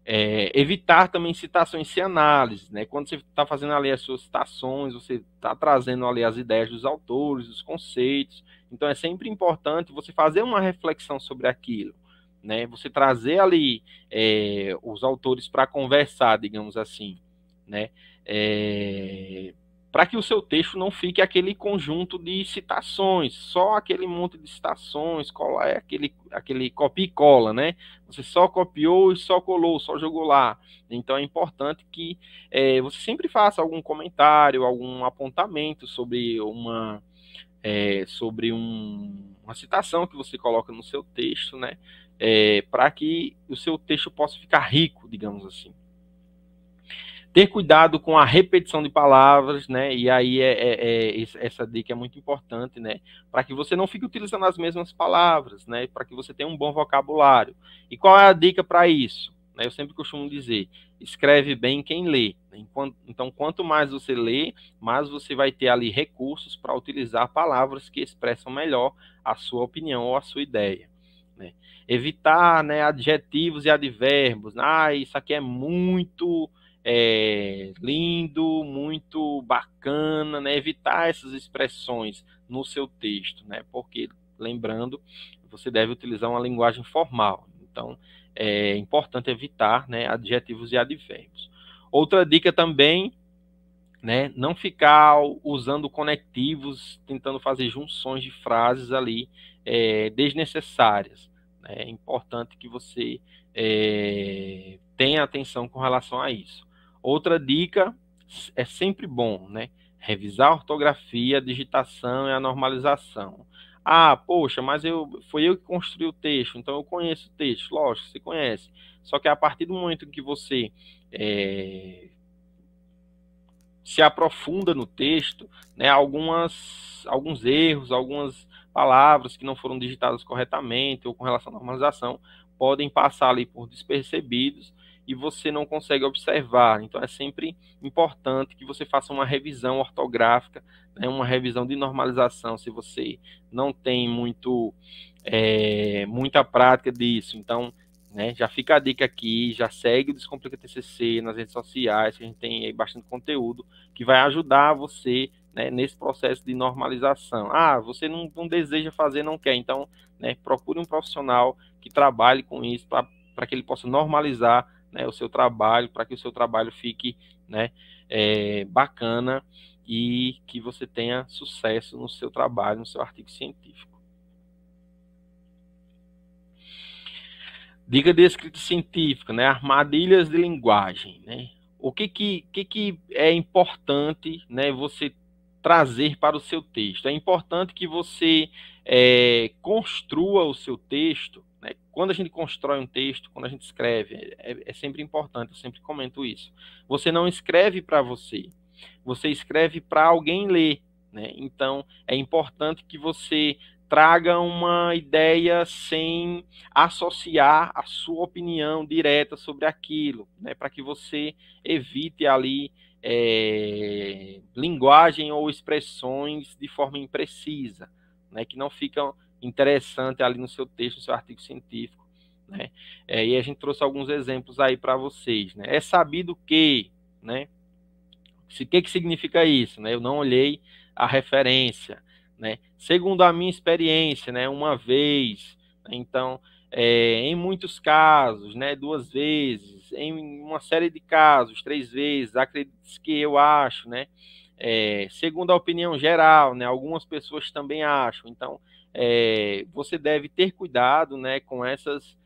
S2: Evitar também citações sem análise, né? Quando você está fazendo ali as suas citações, você está trazendo ali as ideias dos autores, os conceitos. Então é sempre importante você fazer uma reflexão sobre aquilo, né? Você trazer ali os autores para conversar, digamos assim, né? Para que o seu texto não fique aquele conjunto de citações, só aquele monte de citações, aquele copia e cola, né? Você só copiou e só colou, só jogou lá. Então é importante que você sempre faça algum comentário, algum apontamento sobre uma citação que você coloca no seu texto, né? Para que o seu texto possa ficar rico, digamos assim. Ter cuidado com a repetição de palavras, né? E aí essa dica é muito importante, né? Para que você não fique utilizando as mesmas palavras, né? Para que você tenha um bom vocabulário. E qual é a dica para isso? Eu sempre costumo dizer, escreve bem quem lê. Então, quanto mais você lê, mais você vai ter ali recursos para utilizar palavras que expressam melhor a sua opinião ou a sua ideia. né? Evitar, né, adjetivos e advérbios. Ah, isso aqui é muito lindo, muito bacana, né? Evitar essas expressões no seu texto, né? Porque, lembrando, você deve utilizar uma linguagem formal. Então, é importante evitar, né, adjetivos e advérbios. Outra dica também, né, não ficar usando conectivos, tentando fazer junções de frases ali desnecessárias. Né? É importante que você tenha atenção com relação a isso. Outra dica é sempre bom, né? Revisar a ortografia, a digitação e a normalização. Ah, poxa, mas foi eu que construí o texto, então eu conheço o texto. Lógico, você conhece. Só que a partir do momento que você se aprofunda no texto, né, alguns erros, algumas palavras que não foram digitadas corretamente ou com relação à normalização podem passar ali por despercebidos e você não consegue observar. Então é sempre importante que você faça uma revisão ortográfica, né, uma revisão de normalização, se você não tem muita prática disso. Então, né, já fica a dica aqui, já segue o Descomplica TCC nas redes sociais, que a gente tem aí bastante conteúdo que vai ajudar você, né, nesse processo de normalização. Ah, você não deseja fazer, não quer, então, né, procure um profissional que trabalhe com isso para que ele possa normalizar, né, o seu trabalho, para que o seu trabalho fique, né, bacana e que você tenha sucesso no seu trabalho, no seu artigo científico. Dica de escrita científica, né? Armadilhas de linguagem, né? O que é importante, né, você trazer para o seu texto? É importante que você construa o seu texto, né? Quando a gente constrói um texto, quando a gente escreve, é sempre importante, eu sempre comento isso. Você não escreve para você escreve para alguém ler, né? Então, é importante que você traga uma ideia sem associar a sua opinião direta sobre aquilo, né, para que você evite ali linguagem ou expressões de forma imprecisa, né, que não ficam interessantes ali no seu texto, no seu artigo científico, né? E a gente trouxe alguns exemplos aí para vocês, né? É sabido que, né? O que significa isso, né? Eu não olhei a referência, né? Segundo a minha experiência, né? Uma vez, então, em muitos casos, né? 2 vezes, em uma série de casos, 3 vezes, acredito que eu acho, né? Segundo a opinião geral, né? Algumas pessoas também acham. Então, você deve ter cuidado, né? Com essas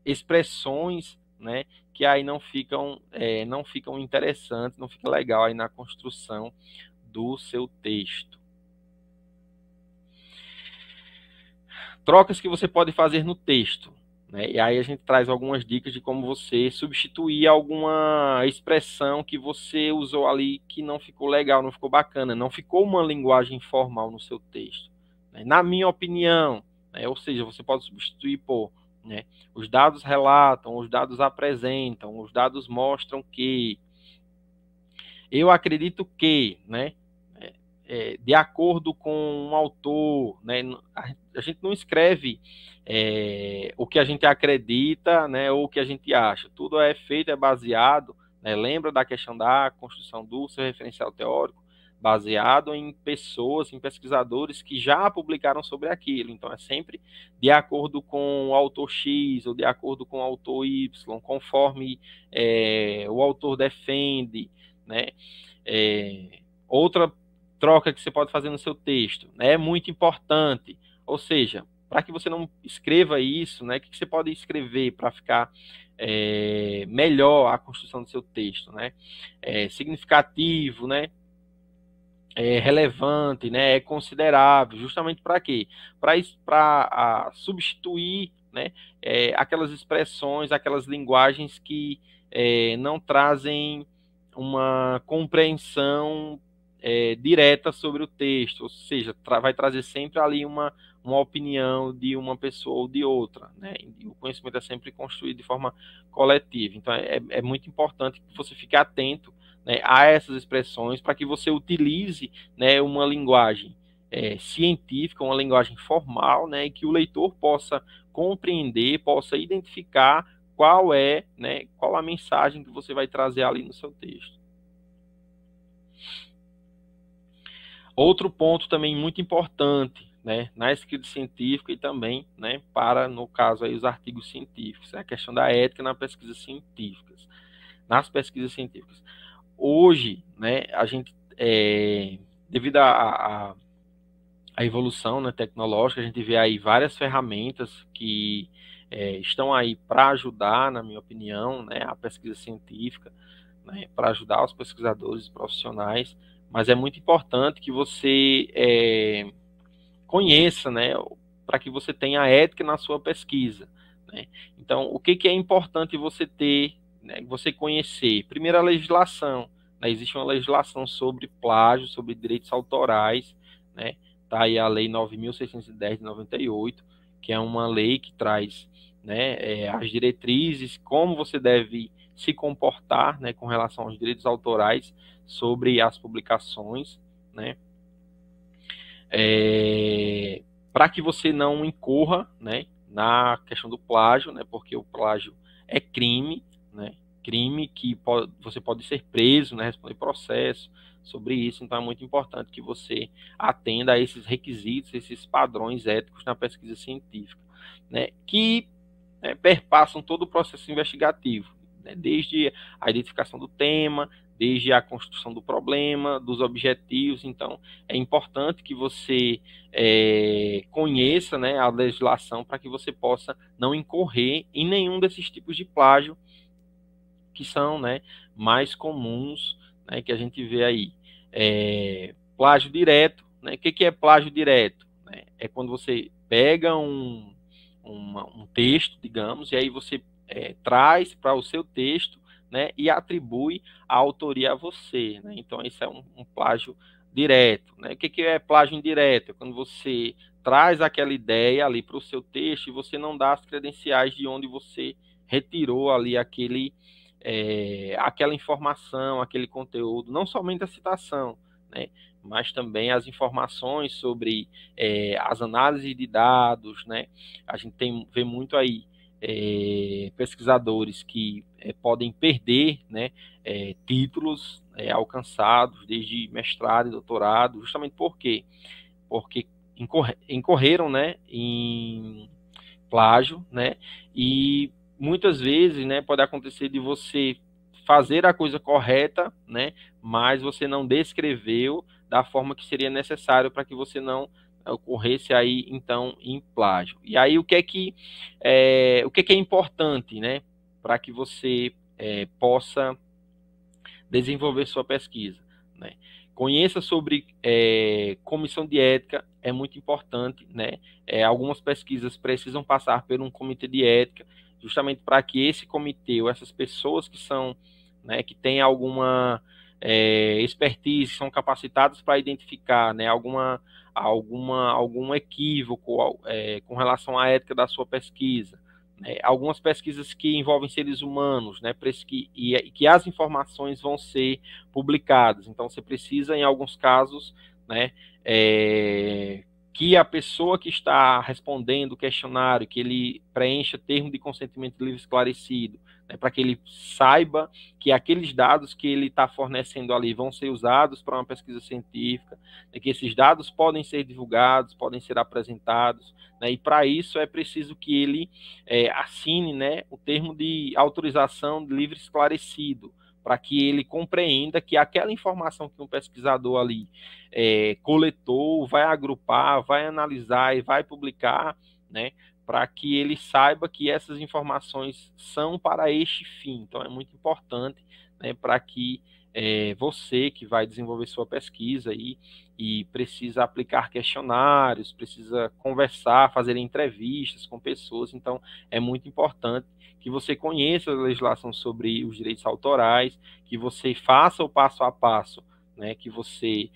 S2: expressões, né? Que aí não ficam interessantes, não fica legal aí na construção do seu texto. Trocas que você pode fazer no texto, né? E aí a gente traz algumas dicas de como você substituir alguma expressão que você usou ali que não ficou legal, não ficou bacana, não ficou uma linguagem formal no seu texto, né? Na minha opinião, né? Ou seja, você pode substituir por, né, os dados relatam, os dados apresentam, os dados mostram que, eu acredito que, né, de acordo com um autor, né, a gente não escreve o que a gente acredita, né, ou o que a gente acha. Tudo é feito, é baseado, né, lembra da questão da construção do seu referencial teórico, baseado em pessoas, em pesquisadores que já publicaram sobre aquilo. Então, é sempre de acordo com o autor X ou de acordo com o autor Y, conforme o autor defende, né? Outra troca que você pode fazer no seu texto, né, é muito importante. Ou seja, para que você não escreva isso, né, o que você pode escrever para ficar melhor a construção do seu texto, né? Significativo, né? Relevante, né? É considerável, justamente para quê? Para substituir, né? Aquelas expressões, aquelas linguagens que não trazem uma compreensão direta sobre o texto, ou seja, vai trazer sempre ali uma opinião de uma pessoa ou de outra, né? E o conhecimento é sempre construído de forma coletiva. Então, é muito importante que você fique atento, né, a essas expressões para que você utilize, né, uma linguagem científica, uma linguagem formal, né, e que o leitor possa compreender, possa identificar qual é, né, qual a mensagem que você vai trazer ali no seu texto. Outro ponto também muito importante, né, na escrita científica e também, né, para, no caso aí, os artigos científicos, é a questão da ética nas pesquisas científicas. Hoje, né, a gente, devido à evolução, né, tecnológica, a gente vê aí várias ferramentas que estão aí para ajudar, na minha opinião, né, a pesquisa científica, né, para ajudar os pesquisadores profissionais, mas é muito importante que você conheça, né, para que você tenha ética na sua pesquisa, né? Então, o que é importante você ter, né, você conhecer? Primeiro, a legislação, né? Existe uma legislação sobre plágio, sobre direitos autorais, né? Tá aí a Lei 9.610 de 98, que é uma lei que traz, né, as diretrizes, como você deve se comportar, né, com relação aos direitos autorais sobre as publicações, né? Para que você não incorra, né, na questão do plágio, né, porque o plágio é crime, né, crime que você pode ser preso, né, responder processo sobre isso. Então é muito importante que você atenda a esses requisitos, esses padrões éticos na pesquisa científica, né, que perpassam todo o processo investigativo, né, desde a identificação do tema, desde a construção do problema, dos objetivos. Então, é importante que você conheça, né, a legislação para que você possa não incorrer em nenhum desses tipos de plágio que são, né, mais comuns, né, que a gente vê aí. Plágio direto, né? O que é plágio direto? Né? É quando você pega um texto, digamos, e aí você traz para o seu texto, né, e atribui a autoria a você, né? Então, isso é um plágio direto, né? O que é plágio indireto? É quando você traz aquela ideia ali para o seu texto e você não dá as credenciais de onde você retirou ali aquela informação, aquele conteúdo, não somente a citação, né, mas também as informações sobre as análises de dados, né? A gente vê muito aí pesquisadores que podem perder, né, títulos alcançados desde mestrado e doutorado, justamente por quê? Porque incorreram, né, em plágio, né, e muitas vezes, né, pode acontecer de você fazer a coisa correta, né, mas você não descreveu da forma que seria necessário para que você não ocorresse aí então em plágio. E aí o que é importante, né, para que você possa desenvolver sua pesquisa, né? Conheça sobre comissão de ética, é muito importante, né? Algumas pesquisas precisam passar por um comitê de ética, justamente para que esse comitê ou essas pessoas que são, né, que têm alguma expertise, são capacitadas para identificar, né, algum equívoco com relação à ética da sua pesquisa. Algumas pesquisas que envolvem seres humanos, né, que as informações vão ser publicadas. Então, você precisa, em alguns casos, né, que a pessoa que está respondendo o questionário, que ele preencha termo de consentimento livre esclarecido, né, para que ele saiba que aqueles dados que ele está fornecendo ali vão ser usados para uma pesquisa científica, né, que esses dados podem ser divulgados, podem ser apresentados, né, e para isso é preciso que ele assine, né, o termo de autorização de livre esclarecido, para que ele compreenda que aquela informação que um pesquisador ali coletou, vai agrupar, vai analisar e vai publicar, né, para que ele saiba que essas informações são para este fim. Então, é muito importante, né, para que você que vai desenvolver sua pesquisa e precisa aplicar questionários, precisa conversar, fazer entrevistas com pessoas. Então, é muito importante que você conheça a legislação sobre os direitos autorais, que você faça o passo a passo, né, que você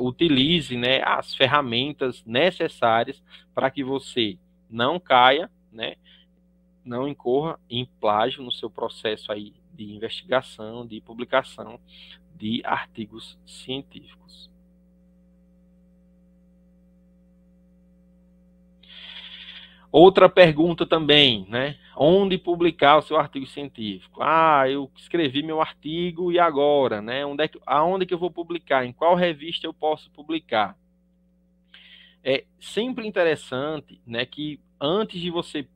S2: utilize, né, as ferramentas necessárias para que você não caia, né, não incorra em plágio no seu processo aí de investigação, de publicação de artigos científicos. Outra pergunta também, né? Onde publicar o seu artigo científico? Ah, eu escrevi meu artigo e agora, né? Aonde que eu vou publicar? Em qual revista eu posso publicar? É sempre interessante, né, que antes de você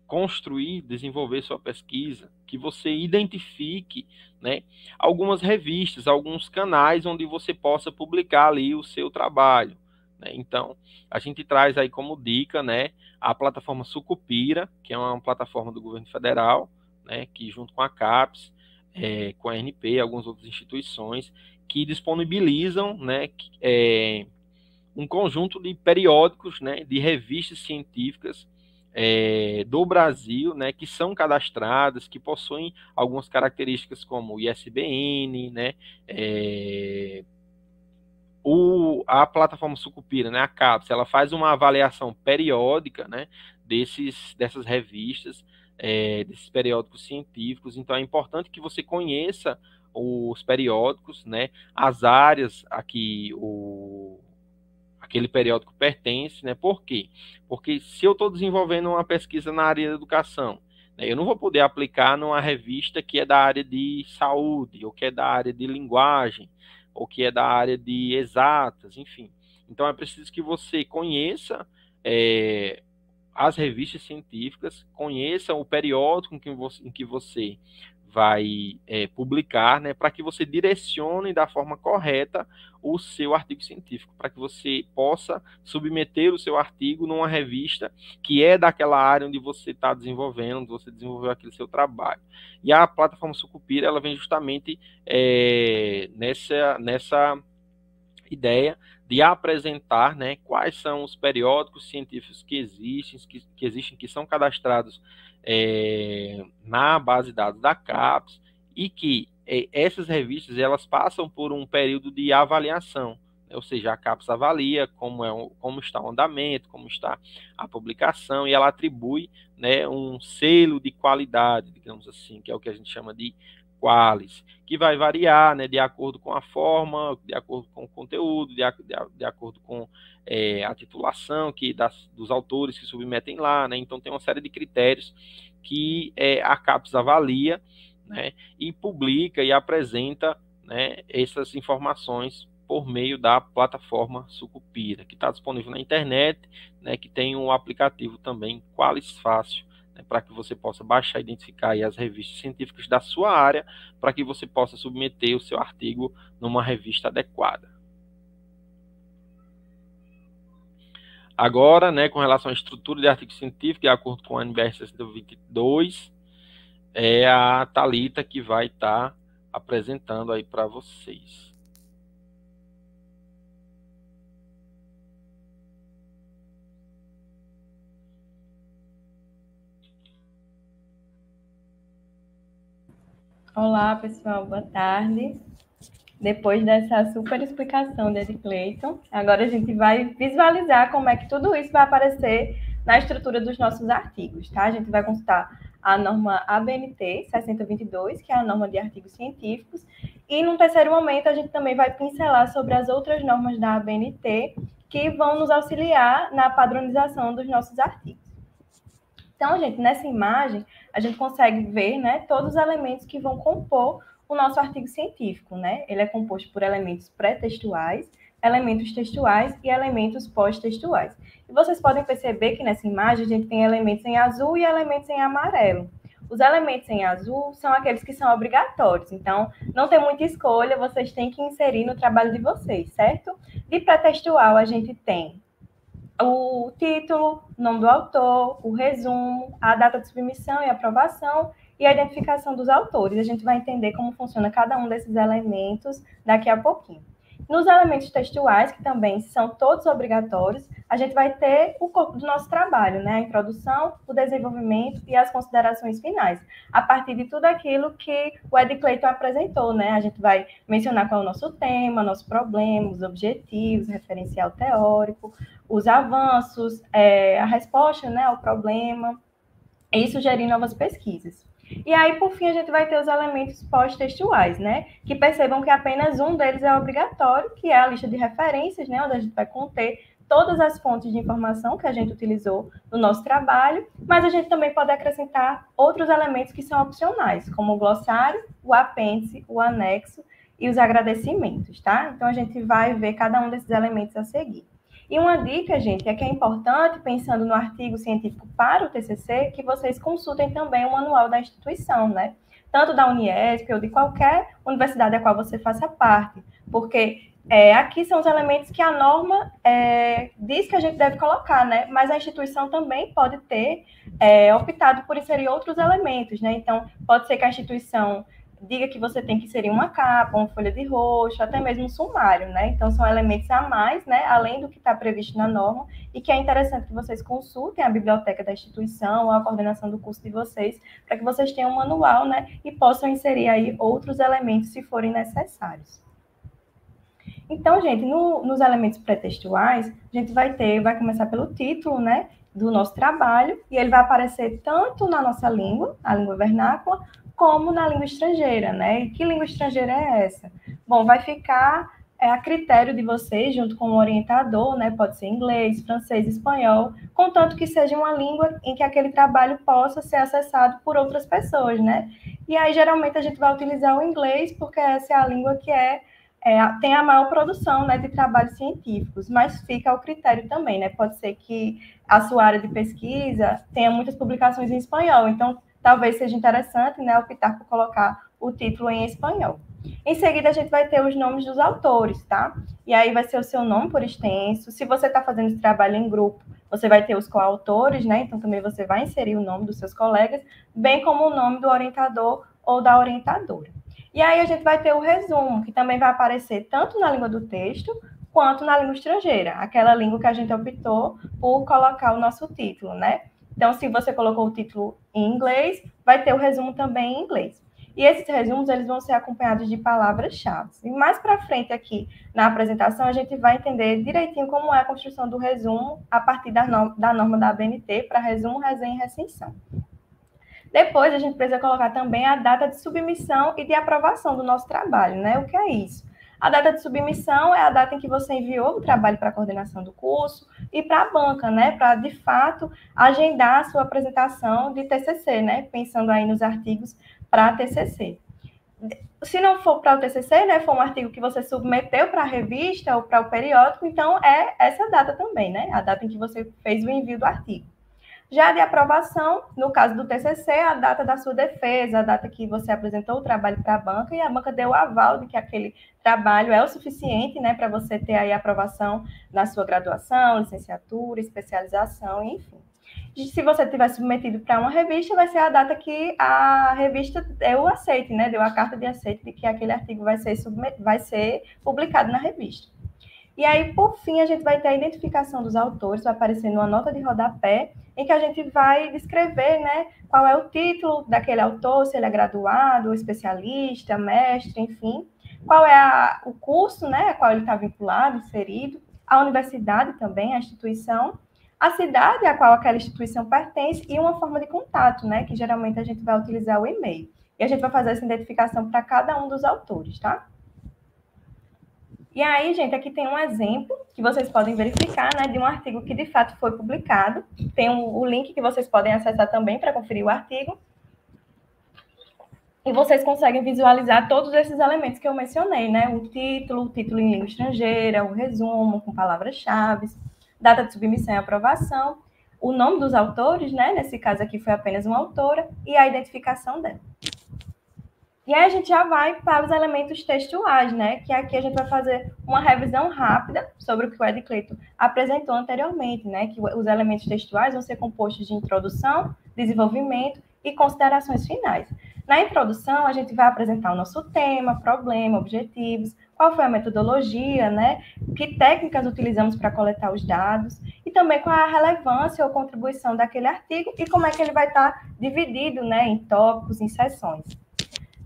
S2: construir, desenvolver sua pesquisa, que você identifique, né, algumas revistas, alguns canais onde você possa publicar ali o seu trabalho, né? Então, a gente traz aí como dica, né, a plataforma Sucupira, que é uma plataforma do governo federal, né, que junto com a CAPES, com a ANP, algumas outras instituições, que disponibilizam, né, um conjunto de periódicos, né, de revistas científicas do Brasil, né, que são cadastradas, que possuem algumas características como o ISBN, né, a plataforma Sucupira, né, a CAPES, ela faz uma avaliação periódica, né, dessas revistas, desses periódicos científicos. Então é importante que você conheça os periódicos, né, as áreas a que aquele periódico pertence, né? Por quê? Porque se eu estou desenvolvendo uma pesquisa na área da educação, né, eu não vou poder aplicar numa revista que é da área de saúde, ou que é da área de linguagem, ou que é da área de exatas, enfim. Então é preciso que você conheça as revistas científicas, conheça o periódico em que você vai publicar, né, para que você direcione da forma correta o seu artigo científico, para que você possa submeter o seu artigo numa revista que é daquela área onde você está desenvolvendo, onde você desenvolveu aquele seu trabalho. E a plataforma Sucupira, ela vem justamente nessa ideia de apresentar, né, quais são os periódicos científicos que existem, que são cadastrados na base de dados da CAPES, e que essas revistas elas passam por um período de avaliação, né? Ou seja, a CAPES avalia como está o andamento, como está a publicação, e ela atribui, né, um selo de qualidade, digamos assim, que é o que a gente chama de Qualis, que vai variar, né, de acordo com a forma, de acordo com o conteúdo, de acordo com a titulação dos autores que submetem lá, né? Então tem uma série de critérios que a CAPES avalia, né, e publica e apresenta, né, essas informações por meio da plataforma Sucupira, que está disponível na internet, né, que tem um aplicativo também, Qualis Fácil, né, para que você possa baixar e identificar aí as revistas científicas da sua área, para que você possa submeter o seu artigo numa revista adequada. Agora, né, com relação à estrutura de artigo científico, de acordo com a NBR 6022, é a Thalita que vai estar apresentando aí para vocês.
S3: Olá, pessoal, boa tarde. Depois dessa super explicação de Ed Clayton, agora a gente vai visualizar como é que tudo isso vai aparecer na estrutura dos nossos artigos, tá? A gente vai consultar a norma ABNT 6022, que é a norma de artigos científicos, e num terceiro momento a gente também vai pincelar sobre as outras normas da ABNT que vão nos auxiliar na padronização dos nossos artigos. Então, gente, nessa imagem, a gente consegue ver, né, todos os elementos que vão compor o nosso artigo científico, né? Ele é composto por elementos pré-textuais, elementos textuais e elementos pós-textuais. E vocês podem perceber que nessa imagem a gente tem elementos em azul e elementos em amarelo. Os elementos em azul são aqueles que são obrigatórios, então não tem muita escolha, vocês têm que inserir no trabalho de vocês, certo? De pré-textual a gente tem o título, o nome do autor, o resumo, a data de submissão e aprovação e a identificação dos autores. A gente vai entender como funciona cada um desses elementos daqui a pouquinho. Nos elementos textuais, que também são todos obrigatórios, a gente vai ter o corpo do nosso trabalho, né? A introdução, o desenvolvimento e as considerações finais, a partir de tudo aquilo que o Ed Clayton apresentou, né? A gente vai mencionar qual é o nosso tema, nosso problema, os objetivos, referencial teórico, os avanços, a resposta, né, ao problema, e sugerir novas pesquisas. E aí, por fim, a gente vai ter os elementos pós-textuais, né? Que percebam que apenas um deles é obrigatório, que é a lista de referências, né? Onde a gente vai conter todas as fontes de informação que a gente utilizou no nosso trabalho, mas a gente também pode acrescentar outros elementos que são opcionais, como o glossário, o apêndice, o anexo e os agradecimentos, tá? Então, a gente vai ver cada um desses elementos a seguir. E uma dica, gente, é que é importante, pensando no artigo científico para o TCC, que vocês consultem também o manual da instituição, né? Tanto da Uniesp ou de qualquer universidade a qual você faça parte, porque aqui são os elementos que a norma diz que a gente deve colocar, né? Mas a instituição também pode ter optado por inserir outros elementos, né? Então, pode ser que a instituição diga que você tem que inserir uma capa, uma folha de roxo, até mesmo um sumário, né? Então, são elementos a mais, né? Além do que está previsto na norma, e que é interessante que vocês consultem a biblioteca da instituição ou a coordenação do curso de vocês, para que vocês tenham um manual, né? E possam inserir aí outros elementos, se forem necessários. Então, gente, nos elementos pré-textuais, a gente vai começar pelo título, né? Do nosso trabalho, e ele vai aparecer tanto na nossa língua, a língua vernácula, como na língua estrangeira, né? E que língua estrangeira é essa? Bom, vai ficar a critério de vocês, junto com o orientador, né? Pode ser inglês, francês, espanhol, contanto que seja uma língua em que aquele trabalho possa ser acessado por outras pessoas, né? E aí, geralmente, a gente vai utilizar o inglês, porque essa é a língua que tem a maior produção, né, de trabalhos científicos, mas fica ao critério também, né? Pode ser que a sua área de pesquisa tenha muitas publicações em espanhol, então talvez seja interessante, né, optar por colocar o título em espanhol. Em seguida, a gente vai ter os nomes dos autores, tá? E aí vai ser o seu nome por extenso. Se você está fazendo esse trabalho em grupo, você vai ter os coautores, né? Então, também você vai inserir o nome dos seus colegas, bem como o nome do orientador ou da orientadora. E aí a gente vai ter o resumo, que também vai aparecer tanto na língua do texto, quanto na língua estrangeira, aquela língua que a gente optou por colocar o nosso título, né? Então, se você colocou o título em inglês, vai ter o resumo também em inglês. E esses resumos, eles vão ser acompanhados de palavras-chave. E mais para frente aqui, na apresentação, a gente vai entender direitinho como é a construção do resumo a partir da norma da ABNT para resumo, resenha e recensão. Depois, a gente precisa colocar também a data de submissão e de aprovação do nosso trabalho, né? O que é isso? A data de submissão é a data em que você enviou o trabalho para a coordenação do curso e para a banca, né? Para, de fato, agendar a sua apresentação de TCC, né? Pensando aí nos artigos para TCC. Se não for para o TCC, né? For um artigo que você submeteu para a revista ou para o periódico, então é essa data também, né? A data em que você fez o envio do artigo. Já de aprovação, no caso do TCC, a data da sua defesa, a data que você apresentou o trabalho para a banca e a banca deu o aval de que aquele trabalho é o suficiente, né, para você ter aí a aprovação na sua graduação, licenciatura, especialização, enfim. E se você tiver submetido para uma revista, vai ser a data que a revista deu o aceite, né, deu a carta de aceite de que aquele artigo vai ser publicado na revista. E aí, por fim, a gente vai ter a identificação dos autores, vai aparecer numa nota de rodapé, em que a gente vai descrever, né, qual é o título daquele autor, se ele é graduado, especialista, mestre, enfim, qual é o curso, né, a qual ele está vinculado, inserido, a universidade também, a instituição, a cidade a qual aquela instituição pertence e uma forma de contato, né, que geralmente a gente vai utilizar o e-mail. E a gente vai fazer essa identificação para cada um dos autores, tá? E aí, gente, aqui tem um exemplo que vocês podem verificar, né, de um artigo que de fato foi publicado. Tem o link que vocês podem acessar também para conferir o artigo. E vocês conseguem visualizar todos esses elementos que eu mencionei, né? O título em língua estrangeira, o resumo com palavras-chave, data de submissão e aprovação, o nome dos autores, né? Nesse caso aqui foi apenas uma autora, e a identificação dela. E aí a gente já vai para os elementos textuais, né? Que aqui a gente vai fazer uma revisão rápida sobre o que o Ed Clayton apresentou anteriormente, né? Que os elementos textuais vão ser compostos de introdução, desenvolvimento e considerações finais. Na introdução, a gente vai apresentar o nosso tema, problema, objetivos, qual foi a metodologia, né? Que técnicas utilizamos para coletar os dados e também qual a relevância ou contribuição daquele artigo e como é que ele vai estar dividido, né? Em tópicos, em seções.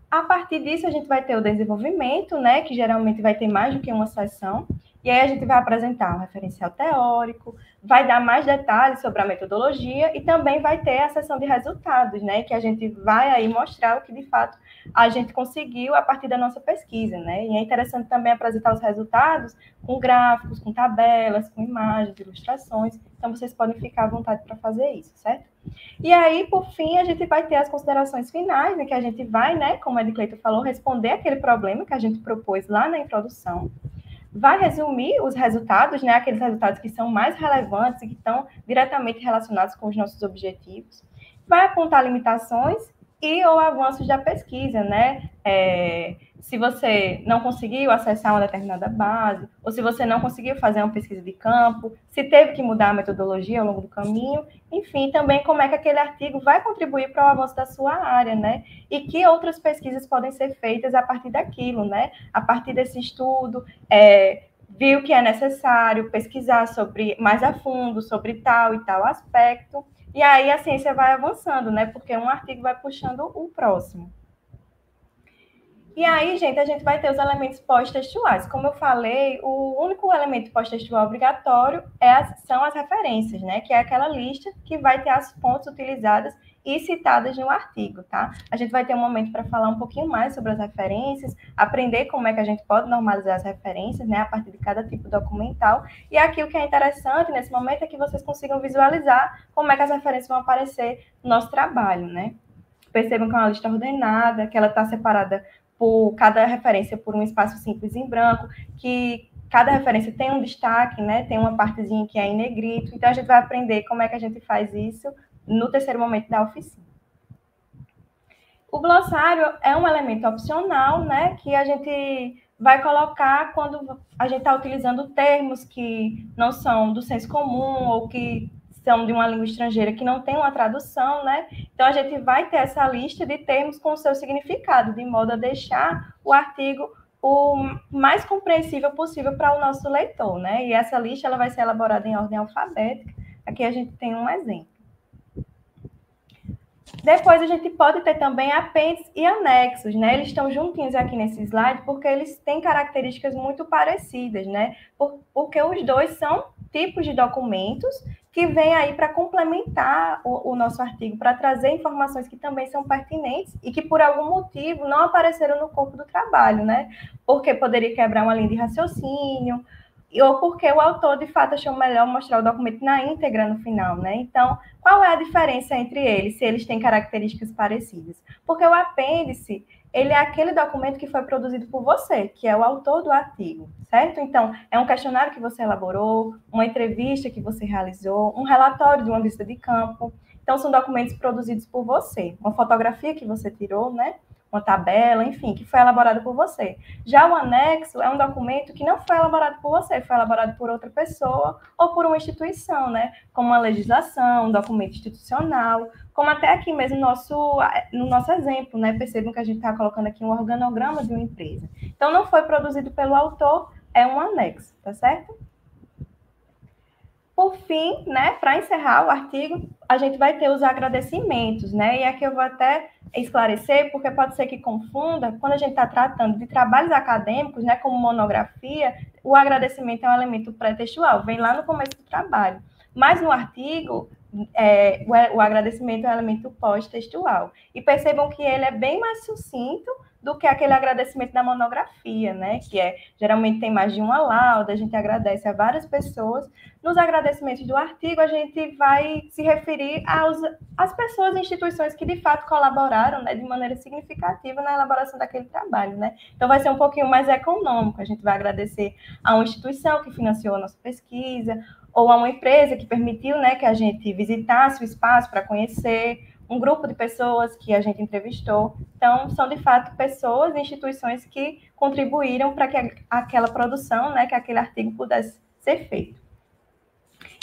S3: A partir disso, a gente vai ter o desenvolvimento, né, que geralmente vai ter mais do que uma seção, E aí a gente vai apresentar um referencial teórico, vai dar mais detalhes sobre a metodologia e também vai ter a sessão de resultados, né? Que a gente vai aí mostrar o que, de fato, a gente conseguiu a partir da nossa pesquisa, né? E é interessante também apresentar os resultados com gráficos, com tabelas, com imagens, ilustrações. Então, vocês podem ficar à vontade para fazer isso, certo? E aí, por fim, a gente vai ter as considerações finais, né? Que a gente vai, né? Como a Edcleito falou, responder aquele problema que a gente propôs lá na introdução. Vai resumir os resultados, né, aqueles resultados que são mais relevantes e que estão diretamente relacionados com os nossos objetivos. Vai apontar limitações e ou avanços da pesquisa, né? Se você não conseguiu acessar uma determinada base, ou se você não conseguiu fazer uma pesquisa de campo, se teve que mudar a metodologia ao longo do caminho, enfim, também como é que aquele artigo vai contribuir para o avanço da sua área, né? E que outras pesquisas podem ser feitas a partir daquilo, né? A partir desse estudo, viu que é necessário pesquisar sobre mais a fundo sobre tal e tal aspecto. E aí a ciência vai avançando, né? Porque um artigo vai puxando o próximo. E aí, gente, a gente vai ter os elementos pós-textuais. Como eu falei, o único elemento pós-textual obrigatório são as referências, né? Que é aquela lista que vai ter as fontes utilizadas e citadas no artigo, tá? A gente vai ter um momento para falar um pouquinho mais sobre as referências, aprender como é que a gente pode normalizar as referências, né? A partir de cada tipo documental. E aqui o que é interessante nesse momento é que vocês consigam visualizar como é que as referências vão aparecer no nosso trabalho, né? Percebam que é uma lista ordenada, que ela está separada por cada referência por um espaço simples em branco, que cada referência tem um destaque, né? Tem uma partezinha que é em negrito. Então, a gente vai aprender como é que a gente faz isso no terceiro momento da oficina. O glossário é um elemento opcional, né? Que a gente vai colocar quando a gente está utilizando termos que não são do senso comum ou que são de uma língua estrangeira que não tem uma tradução, né? Então, a gente vai ter essa lista de termos com o seu significado, de modo a deixar o artigo o mais compreensível possível para o nosso leitor, né? E essa lista ela vai ser elaborada em ordem alfabética. Aqui a gente tem um exemplo. Depois, a gente pode ter também apêndices e anexos, né? Eles estão juntinhos aqui nesse slide porque eles têm características muito parecidas, né? Porque os dois são tipos de documentos que vêm aí para complementar o nosso artigo, para trazer informações que também são pertinentes e que, por algum motivo, não apareceram no corpo do trabalho, né? Porque poderia quebrar uma linha de raciocínio, ou porque o autor, de fato, achou melhor mostrar o documento na íntegra no final, né? Então, qual é a diferença entre eles, se eles têm características parecidas? Porque o apêndice, ele é aquele documento que foi produzido por você, que é o autor do artigo, certo? Então, é um questionário que você elaborou, uma entrevista que você realizou, um relatório de uma visita de campo. Então, são documentos produzidos por você. Uma fotografia que você tirou, né? Uma tabela, enfim, que foi elaborado por você. Já o anexo é um documento que não foi elaborado por você, foi elaborado por outra pessoa ou por uma instituição, né? Como uma legislação, um documento institucional, como até aqui mesmo no nosso exemplo, né? Percebam que a gente está colocando aqui um organograma de uma empresa. Então, não foi produzido pelo autor, é um anexo, tá certo? Por fim, né, para encerrar o artigo, a gente vai ter os agradecimentos, né? E aqui eu vou até esclarecer, porque pode ser que confunda, quando a gente está tratando de trabalhos acadêmicos, né, como monografia, o agradecimento é um elemento pré-textual, vem lá no começo do trabalho. Mas no artigo, o agradecimento é um elemento pós-textual. E percebam que ele é bem mais sucinto do que aquele agradecimento da monografia, né? Que geralmente tem mais de uma lauda, a gente agradece a várias pessoas. Nos agradecimentos do artigo, a gente vai se referir às pessoas e instituições que, de fato, colaboraram, né, de maneira significativa na elaboração daquele trabalho, né? Então, vai ser um pouquinho mais econômico. A gente vai agradecer a uma instituição que financiou a nossa pesquisa, ou a uma empresa que permitiu, né, que a gente visitasse o espaço para conhecer, um grupo de pessoas que a gente entrevistou. Então, são, de fato, pessoas e instituições que contribuíram para que aquela produção, né, que aquele artigo pudesse ser feito.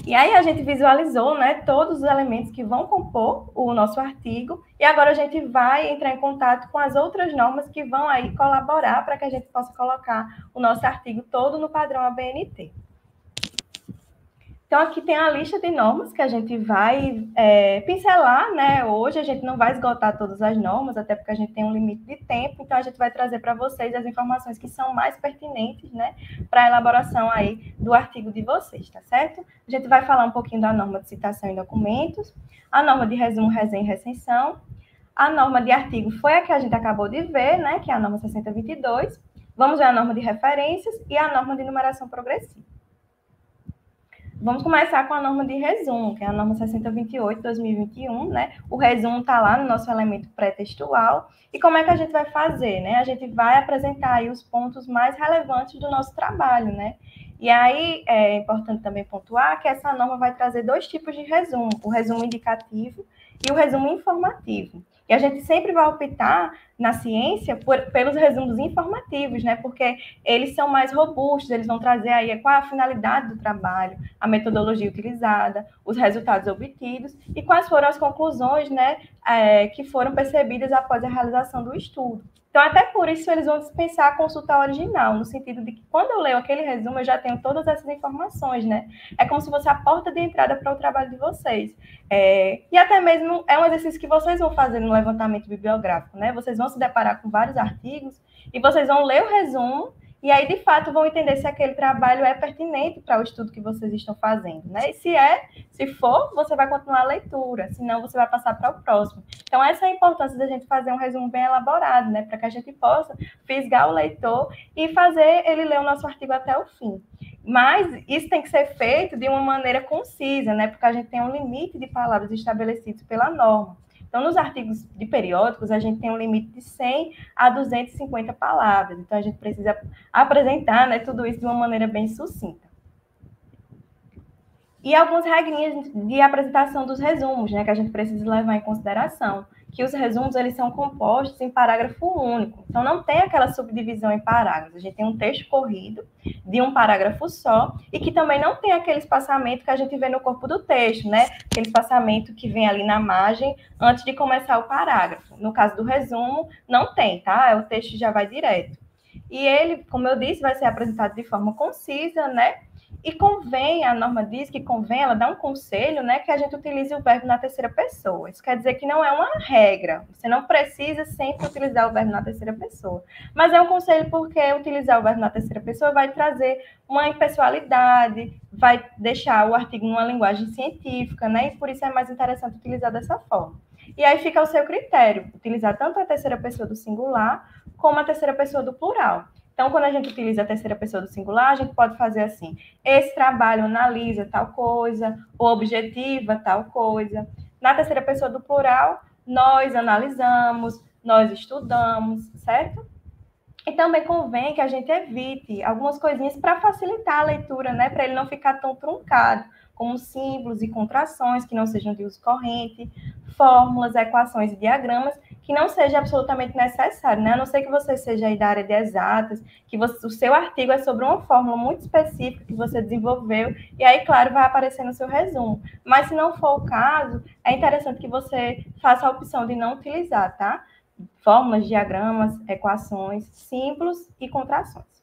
S3: E aí a gente visualizou, né, todos os elementos que vão compor o nosso artigo, e agora a gente vai entrar em contato com as outras normas que vão aí colaborar para que a gente possa colocar o nosso artigo todo no padrão ABNT. Então, aqui tem a lista de normas que a gente vai pincelar, né? Hoje a gente não vai esgotar todas as normas, até porque a gente tem um limite de tempo, então a gente vai trazer para vocês as informações que são mais pertinentes, né? Para a elaboração aí do artigo de vocês, tá certo? A gente vai falar um pouquinho da norma de citação em documentos, a norma de resumo, resenha e recensão, a norma de artigo foi a que a gente acabou de ver, né? Que é a norma 6022. Vamos ver a norma de referências e a norma de numeração progressiva. Vamos começar com a norma de resumo, que é a norma 6028/2021, né? O resumo está lá no nosso elemento pré-textual. E como é que a gente vai fazer, né? A gente vai apresentar aí os pontos mais relevantes do nosso trabalho, né? E aí é importante também pontuar que essa norma vai trazer dois tipos de resumo, o resumo indicativo e o resumo informativo. E a gente sempre vai optar na ciência pelos resumos informativos, né? Porque eles são mais robustos, eles vão trazer aí qual é a finalidade do trabalho, a metodologia utilizada, os resultados obtidos e quais foram as conclusões, né, que foram percebidas após a realização do estudo. Então, até por isso, eles vão dispensar a consulta original, no sentido de que quando eu leio aquele resumo, eu já tenho todas essas informações, né? É como se fosse a porta de entrada para o trabalho de vocês. E até mesmo é um exercício que vocês vão fazer no levantamento bibliográfico, né? Vocês vão se deparar com vários artigos e vocês vão ler o resumo e aí, de fato, vão entender se aquele trabalho é pertinente para o estudo que vocês estão fazendo, né? E se for, você vai continuar a leitura, senão você vai passar para o próximo. Então, essa é a importância da gente fazer um resumo bem elaborado, né? Para que a gente possa fisgar o leitor e fazer ele ler o nosso artigo até o fim. Mas isso tem que ser feito de uma maneira concisa, né? Porque a gente tem um limite de palavras estabelecidos pela norma. Então, nos artigos de periódicos, a gente tem um limite de 100 a 250 palavras. Então, a gente precisa apresentar, né, tudo isso de uma maneira bem sucinta. E algumas regrinhas de apresentação dos resumos, né, que a gente precisa levar em consideração. Que os resumos, eles são compostos em parágrafo único. Então, não tem aquela subdivisão em parágrafos. A gente tem um texto corrido de um parágrafo só e que também não tem aquele espaçamento que a gente vê no corpo do texto, né? Aquele espaçamento que vem ali na margem antes de começar o parágrafo. No caso do resumo, não tem, tá? O texto já vai direto. E ele, como eu disse, vai ser apresentado de forma concisa, né? E convém, a norma diz que convém, ela dá um conselho, né, que a gente utilize o verbo na terceira pessoa. Isso quer dizer que não é uma regra. Você não precisa sempre utilizar o verbo na terceira pessoa. Mas é um conselho porque utilizar o verbo na terceira pessoa vai trazer uma impessoalidade, vai deixar o artigo numa linguagem científica, né? E por isso é mais interessante utilizar dessa forma. E aí fica ao seu critério, utilizar tanto a terceira pessoa do singular como a terceira pessoa do plural. Então, quando a gente utiliza a terceira pessoa do singular, a gente pode fazer assim: esse trabalho analisa tal coisa, ou objetiva tal coisa. Na terceira pessoa do plural, nós analisamos, nós estudamos, certo? E também convém que a gente evite algumas coisinhas para facilitar a leitura, né? Para ele não ficar tão truncado, como símbolos e contrações que não sejam de uso corrente, fórmulas, equações e diagramas, que não seja absolutamente necessário, né? A não ser que você seja aí da área de exatas, que o seu artigo é sobre uma fórmula muito específica que você desenvolveu, e aí, claro, vai aparecer no seu resumo. Mas se não for o caso, é interessante que você faça a opção de não utilizar, tá? Fórmulas, diagramas, equações, símbolos e contrações.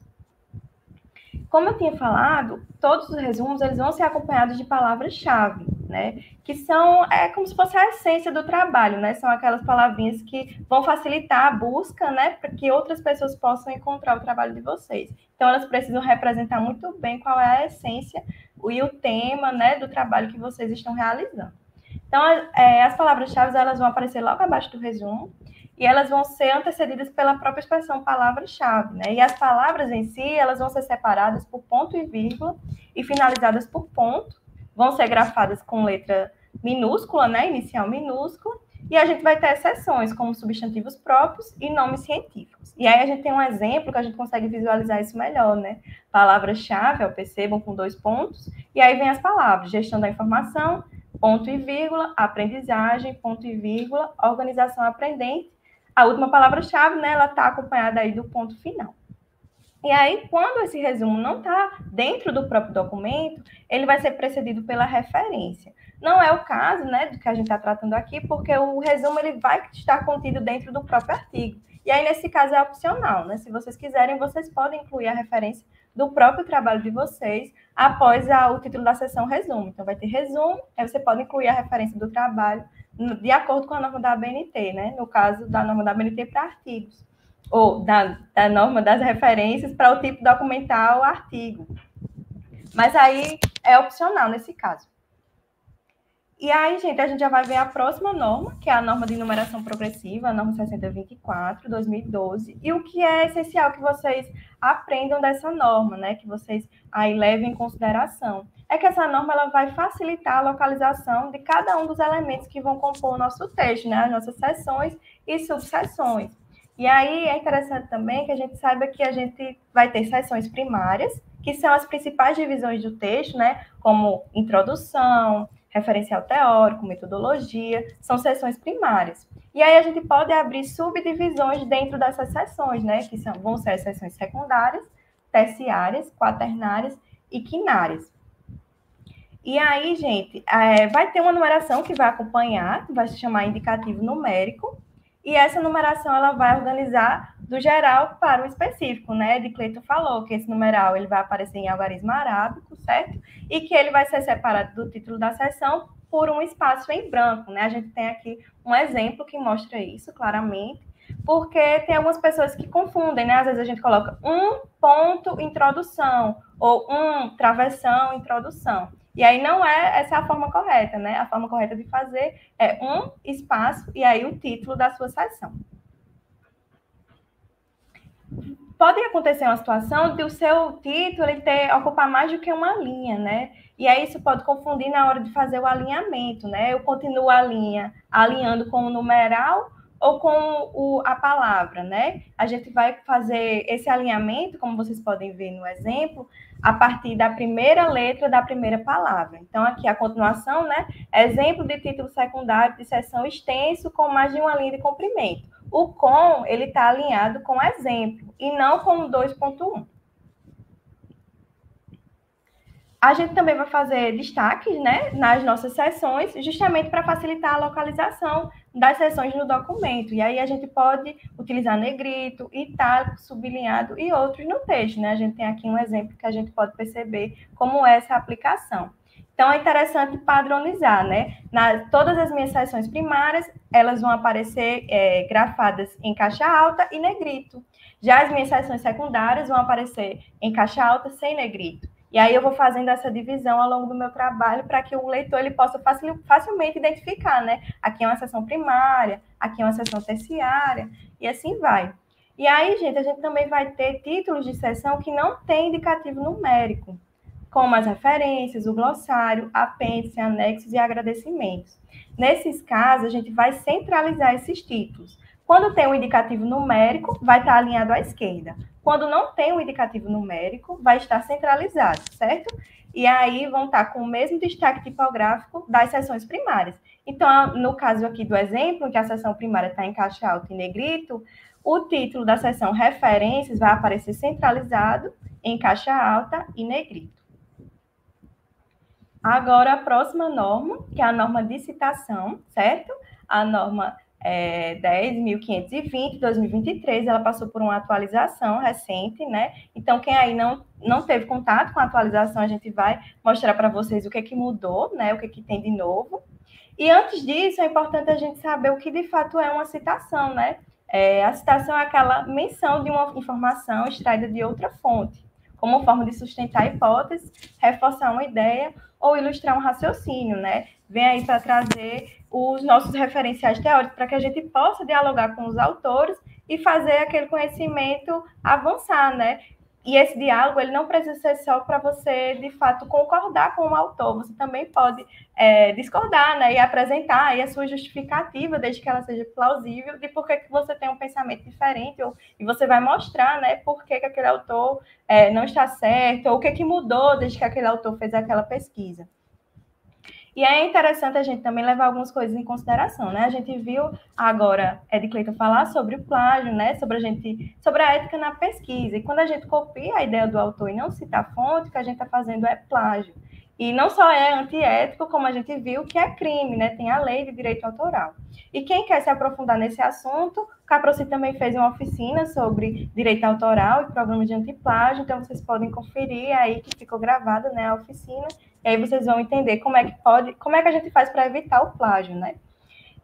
S3: Como eu tinha falado, todos os resumos eles vão ser acompanhados de palavras-chave, né? Que são como se fosse a essência do trabalho, né? São aquelas palavrinhas que vão facilitar a busca, né? Para que outras pessoas possam encontrar o trabalho de vocês. Então, elas precisam representar muito bem qual é a essência e o tema, né, do trabalho que vocês estão realizando. Então, as palavras-chave elas vão aparecer logo abaixo do resumo. E elas vão ser antecedidas pela própria expressão palavra-chave, né? E as palavras em si, elas vão ser separadas por ponto e vírgula e finalizadas por ponto. Vão ser grafadas com letra minúscula, né? Inicial minúscula. E a gente vai ter exceções, como substantivos próprios e nomes científicos. E aí a gente tem um exemplo que a gente consegue visualizar isso melhor, né? Palavra-chave, percebam, com 2 pontos. E aí vem as palavras: gestão da informação, ponto e vírgula, aprendizagem, ponto e vírgula, organização aprendente. A última palavra-chave, né, ela está acompanhada aí do ponto final. E aí, quando esse resumo não está dentro do próprio documento, ele vai ser precedido pela referência. Não é o caso, né, do que a gente está tratando aqui, porque o resumo ele vai estar contido dentro do próprio artigo. E aí, nesse caso, é opcional, né? Se vocês quiserem, vocês podem incluir a referência do próprio trabalho de vocês após o título da sessão resumo. Então, vai ter resumo, aí você pode incluir a referência do trabalho de acordo com a norma da ABNT, né? No caso da norma da ABNT para artigos, ou da norma das referências para o tipo documental artigo. Mas aí é opcional nesse caso. E aí, gente, a gente já vai ver a próxima norma, que é a norma de numeração progressiva, a norma 6024, 2012. E o que é essencial que vocês aprendam dessa norma, né? Que vocês aí levem em consideração. É que essa norma ela vai facilitar a localização de cada um dos elementos que vão compor o nosso texto, né? As nossas seções e subseções. E aí é interessante também que a gente saiba que a gente vai ter seções primárias, que são as principais divisões do texto, né? Como introdução, referencial teórico, metodologia, são seções primárias. E aí a gente pode abrir subdivisões dentro dessas seções, né? Que vão ser as seções secundárias, terciárias, quaternárias e quinárias. E aí, gente, vai ter uma numeração que vai acompanhar, que vai se chamar indicativo numérico, e essa numeração ela vai organizar do geral para o específico, né? De Cleiton falou que esse numeral ele vai aparecer em algarismo arábico, certo? E que ele vai ser separado do título da seção por um espaço em branco, né? A gente tem aqui um exemplo que mostra isso claramente, porque tem algumas pessoas que confundem, né? Às vezes a gente coloca um ponto introdução ou um travessão introdução. E aí não é essa a forma correta, né? A forma correta de fazer é um espaço e aí o título da sua seção. Pode acontecer uma situação de o seu título ele ocupar mais do que uma linha, né? E aí isso pode confundir na hora de fazer o alinhamento, né? Eu continuo a linha alinhando com o numeral ou com a palavra, né? A gente vai fazer esse alinhamento, como vocês podem ver no exemplo, a partir da primeira letra da primeira palavra. Então, aqui a continuação, né? Exemplo de título secundário de seção extenso com mais de uma linha de comprimento. O com, ele está alinhado com exemplo e não com o 2.1. A gente também vai fazer destaques, né, nas nossas seções, justamente para facilitar a localização das seções no documento. E aí a gente pode utilizar negrito, itálico, sublinhado e outros no texto, né? A gente tem aqui um exemplo que a gente pode perceber como é essa aplicação. Então, é interessante padronizar, né? Todas as minhas seções primárias, elas vão aparecer grafadas em caixa alta e negrito. Já as minhas seções secundárias vão aparecer em caixa alta sem negrito. E aí eu vou fazendo essa divisão ao longo do meu trabalho para que o leitor ele possa facilmente identificar, né? Aqui é uma seção primária, aqui é uma seção terciária, e assim vai. E aí, gente, a gente também vai ter títulos de seção que não tem indicativo numérico, como as referências, o glossário, apêndice, anexos e agradecimentos. Nesses casos, a gente vai centralizar esses títulos. Quando tem um indicativo numérico, vai estar alinhado à esquerda. Quando não tem um indicativo numérico, vai estar centralizado, certo? E aí vão estar com o mesmo destaque tipográfico das seções primárias. Então, no caso aqui do exemplo, que a seção primária está em caixa alta e negrito, o título da seção referências vai aparecer centralizado em caixa alta e negrito. Agora, a próxima norma, que é a norma de citação, certo? A norma 10.520, 2023, ela passou por uma atualização recente, né? Então, quem aí não teve contato com a atualização, a gente vai mostrar para vocês o que é que mudou, né? O que é que tem de novo. E antes disso, é importante a gente saber o que de fato é uma citação, né? A citação é aquela menção de uma informação extraída de outra fonte, como forma de sustentar a hipótese, reforçar uma ideia ou ilustrar um raciocínio, né? Vem aí para trazer os nossos referenciais teóricos para que a gente possa dialogar com os autores e fazer aquele conhecimento avançar, né? E esse diálogo, ele não precisa ser só para você, de fato, concordar com o autor. Você também pode discordar, né? E apresentar aí a sua justificativa, desde que ela seja plausível, de por que você tem um pensamento diferente, e você vai mostrar, né, por que aquele autor não está certo, ou o que mudou desde que aquele autor fez aquela pesquisa. E é interessante a gente também levar algumas coisas em consideração, né? A gente viu agora de Cleiton falar sobre o plágio, né? Sobre a ética na pesquisa. E quando a gente copia a ideia do autor e não cita a fonte, o que a gente está fazendo é plágio. E não só é antiético, como a gente viu, que é crime, né? Tem a lei de direito autoral. E quem quer se aprofundar nesse assunto, o Caproci também fez uma oficina sobre direito autoral e programas de antiplágio, então vocês podem conferir aí que ficou gravada, né, a oficina, e aí vocês vão entender como é que a gente faz para evitar o plágio, né?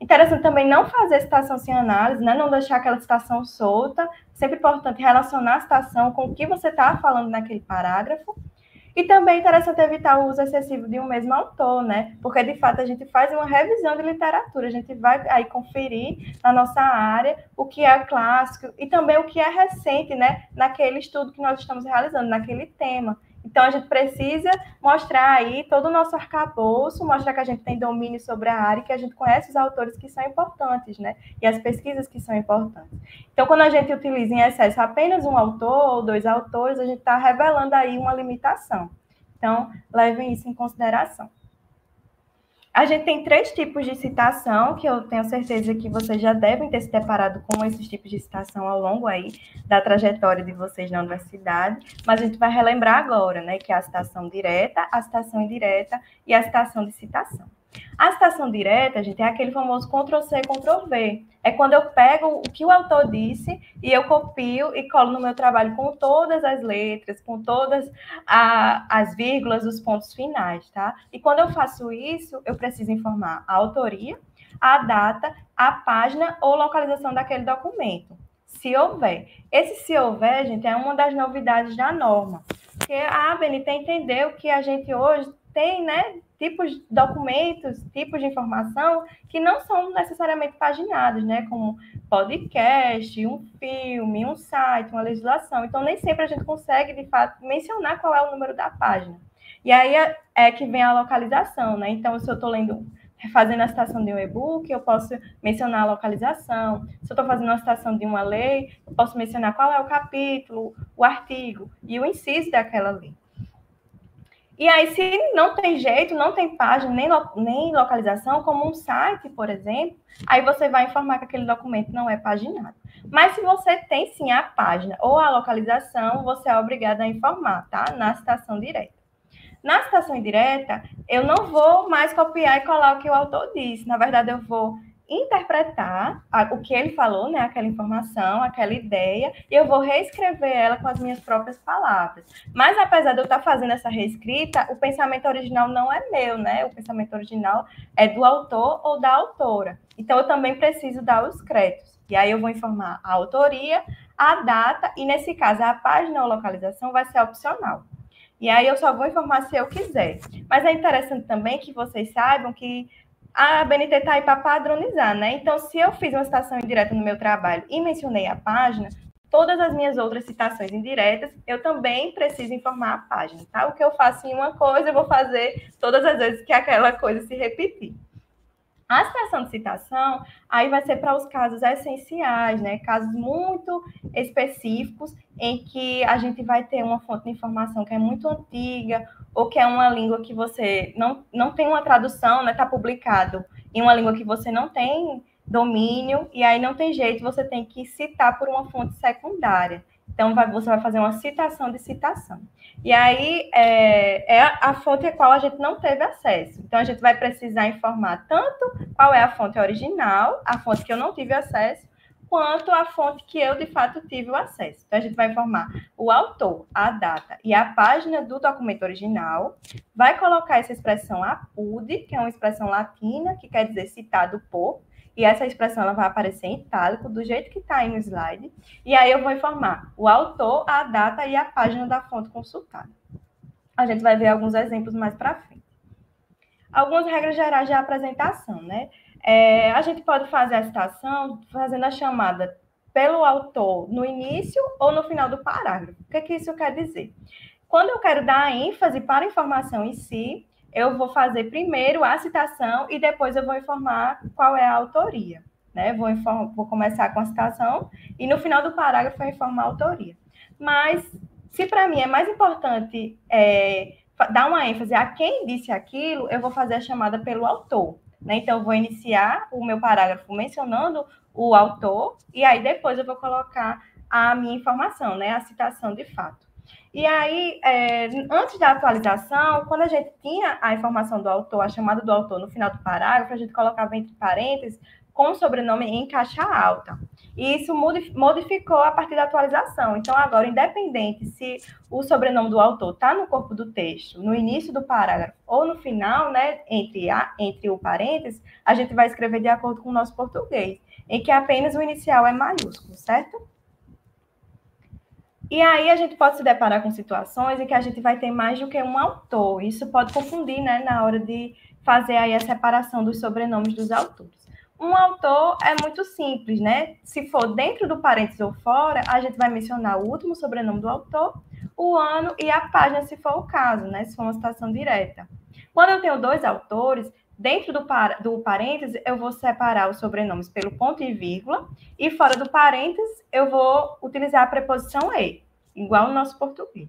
S3: Interessante também não fazer citação sem análise, né? Não deixar aquela citação solta. Sempre importante relacionar a citação com o que você está falando naquele parágrafo. E também é interessante evitar o uso excessivo de um mesmo autor, né? Porque, de fato, a gente faz uma revisão de literatura. A gente vai aí conferir na nossa área o que é clássico e também o que é recente, né? Naquele estudo que nós estamos realizando, naquele tema. Então, a gente precisa mostrar aí todo o nosso arcabouço, mostrar que a gente tem domínio sobre a área e que a gente conhece os autores que são importantes, né? E as pesquisas que são importantes. Então, quando a gente utiliza em excesso apenas um autor ou 2 autores, a gente está revelando aí uma limitação. Então, levem isso em consideração. A gente tem 3 tipos de citação, que eu tenho certeza que vocês já devem ter se deparado com esses tipos de citação ao longo aí da trajetória de vocês na universidade, mas a gente vai relembrar agora, né, que é a citação direta, a citação indireta e a citação de citação. A citação direta, gente, é aquele famoso Ctrl+C, Ctrl+V. É quando eu pego o que o autor disse e eu copio e colo no meu trabalho com todas as letras, com todas as vírgulas, os pontos finais, tá? E quando eu faço isso, eu preciso informar a autoria, a data, a página ou localização daquele documento, se houver. Esse se houver, gente, é uma das novidades da norma, porque a ABNT entendeu que a gente hoje tem, né, tipos de documentos, tipos de informação que não são necessariamente paginados, né, como podcast, um filme, um site, uma legislação. Então, nem sempre a gente consegue, de fato, mencionar qual é o número da página. E aí é que vem a localização, né? Então, se eu estou fazendo a citação de um e-book, eu posso mencionar a localização. Se eu estou fazendo uma citação de uma lei, eu posso mencionar qual é o capítulo, o artigo e o inciso daquela lei. E aí, se não tem jeito, não tem página, nem localização, como um site, por exemplo, aí você vai informar que aquele documento não é paginado. Mas se você tem, sim, a página ou a localização, você é obrigado a informar, tá? Na citação direta. Na citação indireta, eu não vou mais copiar e colar o que o autor disse. Na verdade, eu vou interpretar o que ele falou, né, aquela informação, aquela ideia, e eu vou reescrever ela com as minhas próprias palavras. Mas, apesar de eu estar fazendo essa reescrita, o pensamento original não é meu, né? O pensamento original é do autor ou da autora. Então, eu também preciso dar os créditos. E aí eu vou informar a autoria, a data, e nesse caso, a página ou localização vai ser opcional. E aí eu só vou informar se eu quiser. Mas é interessante também que vocês saibam que a ABNT está aí para padronizar, né? Então, se eu fiz uma citação indireta no meu trabalho e mencionei a página, todas as minhas outras citações indiretas, eu também preciso informar a página, tá? O que eu faço em uma coisa, eu vou fazer todas as vezes que aquela coisa se repetir. A citação de citação, aí vai ser para os casos essenciais, né? Casos muito específicos em que a gente vai ter uma fonte de informação que é muito antiga ou que é uma língua que você não tem uma tradução, né? Está publicado em uma língua que você não tem domínio e aí não tem jeito, você tem que citar por uma fonte secundária. Então, você vai fazer uma citação de citação. E aí, é a fonte a qual a gente não teve acesso. Então, a gente vai precisar informar tanto qual é a fonte original, a fonte que eu não tive acesso, quanto a fonte que eu, de fato, tive o acesso. Então, a gente vai informar o autor, a data e a página do documento original, vai colocar essa expressão apud, que é uma expressão latina, que quer dizer citado por, e essa expressão ela vai aparecer em itálico, do jeito que está aí no slide. E aí eu vou informar o autor, a data e a página da fonte consultada. A gente vai ver alguns exemplos mais para frente. Algumas regras gerais de apresentação, né? A gente pode fazer a citação fazendo a chamada pelo autor no início ou no final do parágrafo. O que isso quer dizer? Quando eu quero dar ênfase para a informação em si, eu vou fazer primeiro a citação e depois eu vou informar qual é a autoria, né? Vou começar com a citação e no final do parágrafo eu informar a autoria. Mas, se para mim é mais importante dar uma ênfase a quem disse aquilo, eu vou fazer a chamada pelo autor, né? Então, eu vou iniciar o meu parágrafo mencionando o autor e aí depois eu vou colocar a minha informação, né? A citação de fato. E aí, antes da atualização, quando a gente tinha a informação do autor, a chamada do autor no final do parágrafo, a gente colocava entre parênteses com o sobrenome em caixa alta. E isso modificou a partir da atualização. Então, agora, independente se o sobrenome do autor está no corpo do texto, no início do parágrafo ou no final, né, entre o parênteses, a gente vai escrever de acordo com o nosso português, em que apenas o inicial é maiúsculo, certo? E aí a gente pode se deparar com situações em que a gente vai ter mais do que um autor. Isso pode confundir, né, na hora de fazer aí a separação dos sobrenomes dos autores. Um autor é muito simples, né? Se for dentro do parênteses ou fora, a gente vai mencionar o último sobrenome do autor, o ano e a página, se for o caso, né? Se for uma citação direta. Quando eu tenho dois autores, dentro do parênteses, eu vou separar os sobrenomes pelo ponto e vírgula, e fora do parênteses, eu vou utilizar a preposição e, igual no nosso português.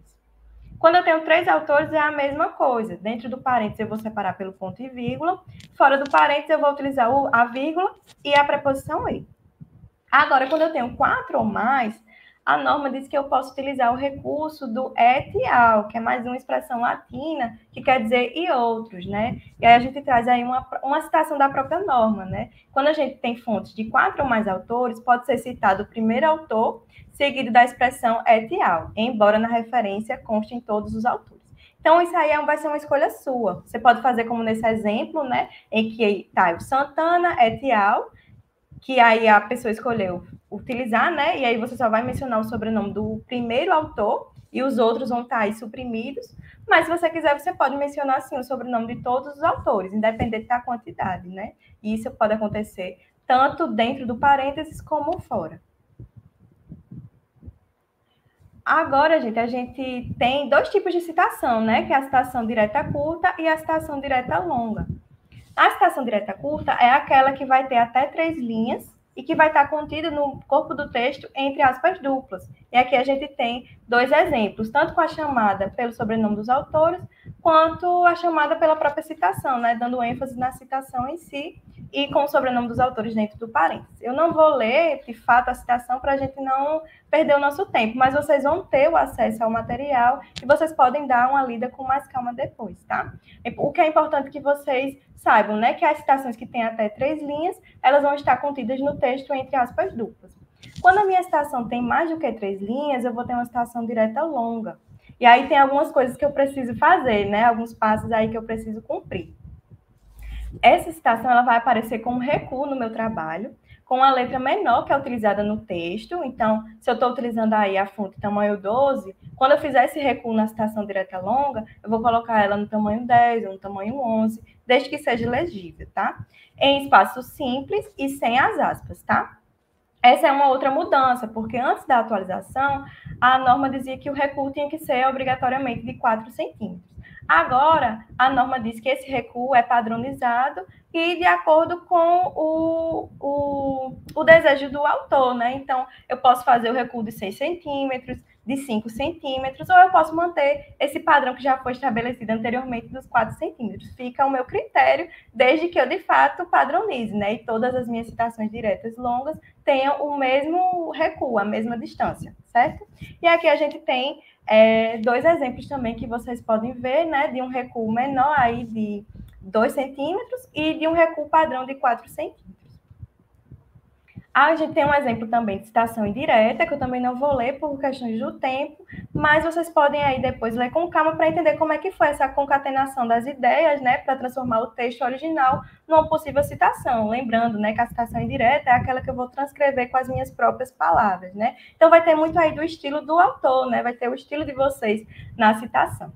S3: Quando eu tenho três autores, é a mesma coisa. Dentro do parênteses, eu vou separar pelo ponto e vírgula. Fora do parênteses, eu vou utilizar a vírgula e a preposição e. Agora, quando eu tenho 4 ou mais, a norma diz que eu posso utilizar o recurso do et al, que é mais uma expressão latina, que quer dizer e outros, né? E aí a gente traz aí uma citação da própria norma, né? Quando a gente tem fontes de 4 ou mais autores, pode ser citado o primeiro autor, seguido da expressão et al, embora na referência conste em todos os autores. Então, isso aí vai ser uma escolha sua. Você pode fazer como nesse exemplo, né? Em que está o Santana et al, que aí a pessoa escolheu utilizar, né? E aí você só vai mencionar o sobrenome do primeiro autor e os outros vão estar aí suprimidos. Mas se você quiser, você pode mencionar, sim, o sobrenome de todos os autores, independente da quantidade, né? E isso pode acontecer tanto dentro do parênteses como fora. Agora, gente, a gente tem 2 tipos de citação, né? Que é a citação direta curta e a citação direta longa. A citação direta curta é aquela que vai ter até 3 linhas e que vai estar contida no corpo do texto entre aspas duplas. E aqui a gente tem 2 exemplos, tanto com a chamada pelo sobrenome dos autores, quanto a chamada pela própria citação, né? Dando ênfase na citação em si e com o sobrenome dos autores dentro do parênteses. Eu não vou ler, de fato, a citação para a gente não perder o nosso tempo, mas vocês vão ter o acesso ao material e vocês podem dar uma lida com mais calma depois, tá? O que é importante que vocês saibam, né, que as citações que têm até 3 linhas, elas vão estar contidas no texto entre aspas duplas. Quando a minha citação tem mais do que 3 linhas, eu vou ter uma citação direta longa. E aí tem algumas coisas que eu preciso fazer, né, alguns passos aí que eu preciso cumprir. Essa citação ela vai aparecer como recuo no meu trabalho, com a letra menor que é utilizada no texto. Então, se eu estou utilizando aí a fonte tamanho 12, quando eu fizer esse recuo na citação direta longa, eu vou colocar ela no tamanho 10 ou no tamanho 11, desde que seja legível, tá? Em espaço simples e sem as aspas, tá? Essa é uma outra mudança, porque antes da atualização, a norma dizia que o recuo tinha que ser obrigatoriamente de 4 centímetros. Agora, a norma diz que esse recuo é padronizado e de acordo com o desejo do autor, né? Então, eu posso fazer o recuo de 6 centímetros, de 5 centímetros, ou eu posso manter esse padrão que já foi estabelecido anteriormente dos 4 centímetros. Fica ao meu critério, desde que eu, de fato, padronize, né? E todas as minhas citações diretas longas tenham o mesmo recuo, a mesma distância, certo? E aqui a gente tem 2 exemplos também que vocês podem ver, né? De um recuo menor aí de 2 centímetros e de um recuo padrão de 4 centímetros. A gente tem um exemplo também de citação indireta, que eu também não vou ler por questões do tempo, mas vocês podem aí depois ler com calma para entender como é que foi essa concatenação das ideias, né, para transformar o texto original numa possível citação. Lembrando, né, que a citação indireta é aquela que eu vou transcrever com as minhas próprias palavras, né? Então vai ter muito aí do estilo do autor, né? Vai ter o estilo de vocês na citação.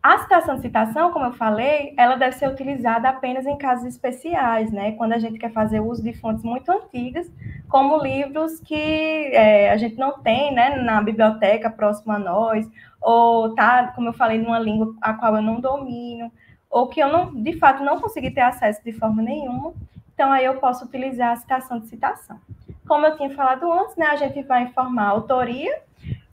S3: A citação de citação, como eu falei, ela deve ser utilizada apenas em casos especiais, né? Quando a gente quer fazer uso de fontes muito antigas, como livros que a gente não tem, né, na biblioteca próxima a nós, ou tá, como eu falei, numa língua a qual eu não domino, ou que eu não, de fato, não consegui ter acesso de forma nenhuma. Então, aí eu posso utilizar a citação de citação. Como eu tinha falado antes, né, a gente vai informar a autoria,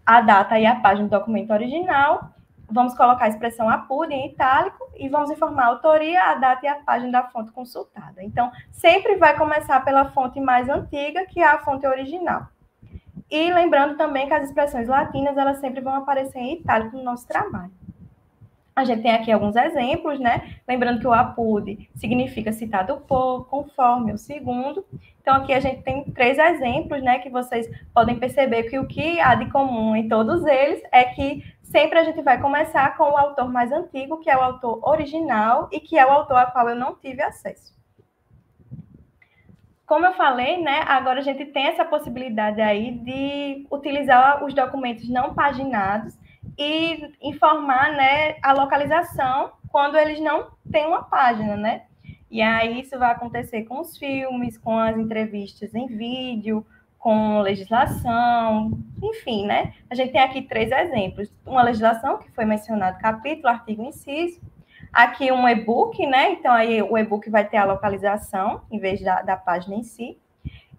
S3: a data e a página do documento original. Vamos colocar a expressão apure em itálico e vamos informar a autoria, a data e a página da fonte consultada. Então, sempre vai começar pela fonte mais antiga, que é a fonte original. E lembrando também que as expressões latinas, elas sempre vão aparecer em itálico no nosso trabalho. A gente tem aqui alguns exemplos, né? Lembrando que o apud significa citado por, conforme, o segundo. Então, aqui a gente tem 3 exemplos, né? Que vocês podem perceber que o que há de comum em todos eles é que sempre a gente vai começar com o autor mais antigo, que é o autor original e que é o autor a qual eu não tive acesso. Como eu falei, né? Agora a gente tem essa possibilidade aí de utilizar os documentos não paginados e informar, né, a localização quando eles não têm uma página, né? E aí isso vai acontecer com os filmes, com as entrevistas em vídeo, com legislação, enfim, né? A gente tem aqui 3 exemplos. Uma legislação, que foi mencionado, capítulo, artigo, inciso. Aqui um e-book, né? Então aí o e-book vai ter a localização, em vez da página em si.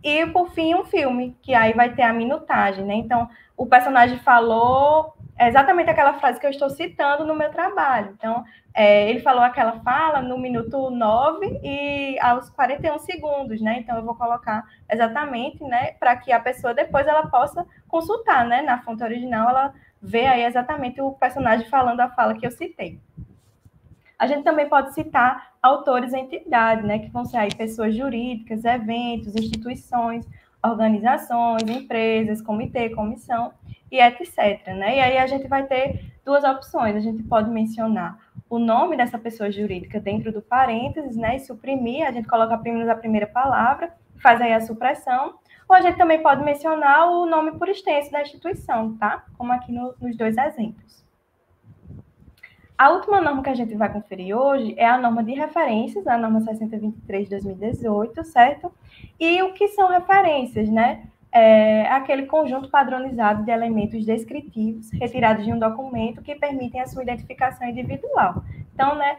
S3: E, por fim, um filme, que aí vai ter a minutagem, né? Então, o personagem falou exatamente aquela frase que eu estou citando no meu trabalho. Então, ele falou aquela fala no minuto 9 e aos 41 segundos, né? Então, eu vou colocar exatamente, né? Para que a pessoa depois ela possa consultar, né? Na fonte original, ela vê aí exatamente o personagem falando a fala que eu citei. A gente também pode citar autores e entidades, né, que vão ser aí pessoas jurídicas, eventos, instituições, organizações, empresas, comitê, comissão e etc. Né? E aí a gente vai ter 2 opções. A gente pode mencionar o nome dessa pessoa jurídica dentro do parênteses, né, e suprimir, a gente coloca apenas a primeira palavra, faz aí a supressão, ou a gente também pode mencionar o nome por extenso da instituição, tá? Como aqui nos 2 exemplos. A última norma que a gente vai conferir hoje é a norma de referências, a norma 6023 de 2018, certo? E o que são referências, né? É aquele conjunto padronizado de elementos descritivos retirados de um documento que permitem a sua identificação individual. Então, né,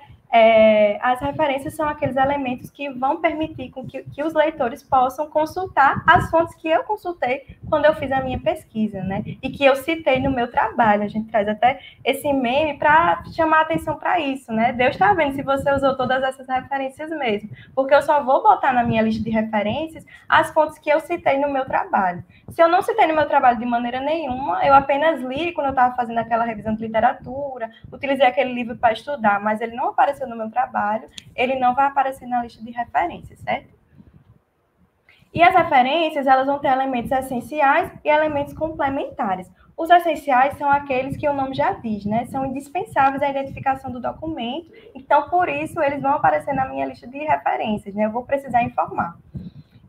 S3: as referências são aqueles elementos que vão permitir que os leitores possam consultar as fontes que eu consultei quando eu fiz a minha pesquisa, né? E que eu citei no meu trabalho. A gente traz até esse meme para chamar a atenção para isso, né? Deus está vendo se você usou todas essas referências mesmo, porque eu só vou botar na minha lista de referências as fontes que eu citei no meu trabalho. Se eu não citei no meu trabalho de maneira nenhuma, eu apenas li quando eu estava fazendo aquela revisão de literatura, utilizei aquele livro para estudar, mas ele não apareceu no meu trabalho, ele não vai aparecer na lista de referências, certo? E as referências, elas vão ter elementos essenciais e elementos complementares. Os essenciais são aqueles que o nome já diz, né? São indispensáveis à identificação do documento, então, por isso, eles vão aparecer na minha lista de referências, né? Eu vou precisar informar.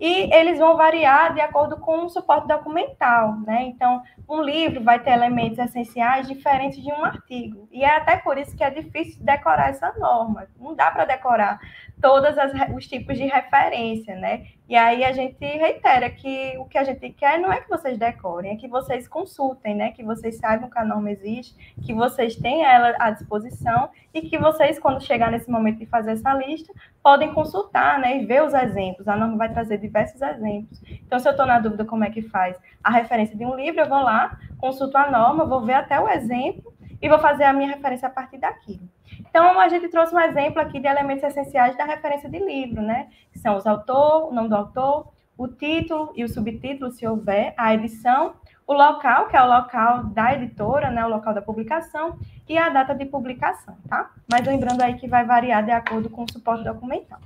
S3: E eles vão variar de acordo com o suporte documental, né? Então, um livro vai ter elementos essenciais diferentes de um artigo. E é até por isso que é difícil decorar essa norma. Não dá para decorar todos os tipos de referência, né? E aí a gente reitera que o que a gente quer não é que vocês decorem, é que vocês consultem, né? Que vocês saibam que a norma existe, que vocês tenham ela à disposição e que vocês, quando chegar nesse momento de fazer essa lista, podem consultar, né? E ver os exemplos. A norma vai trazer diversos exemplos. Então, se eu estou na dúvida como é que faz a referência de um livro, eu vou lá, consulto a norma, vou ver até o exemplo e vou fazer a minha referência a partir daquilo. Então, a gente trouxe um exemplo aqui de elementos essenciais da referência de livro, né? Que são os autores, o nome do autor, o título e o subtítulo, se houver, a edição, o local, que é o local da editora, né? O local da publicação, e a data de publicação, tá? Mas lembrando aí que vai variar de acordo com o suporte documental.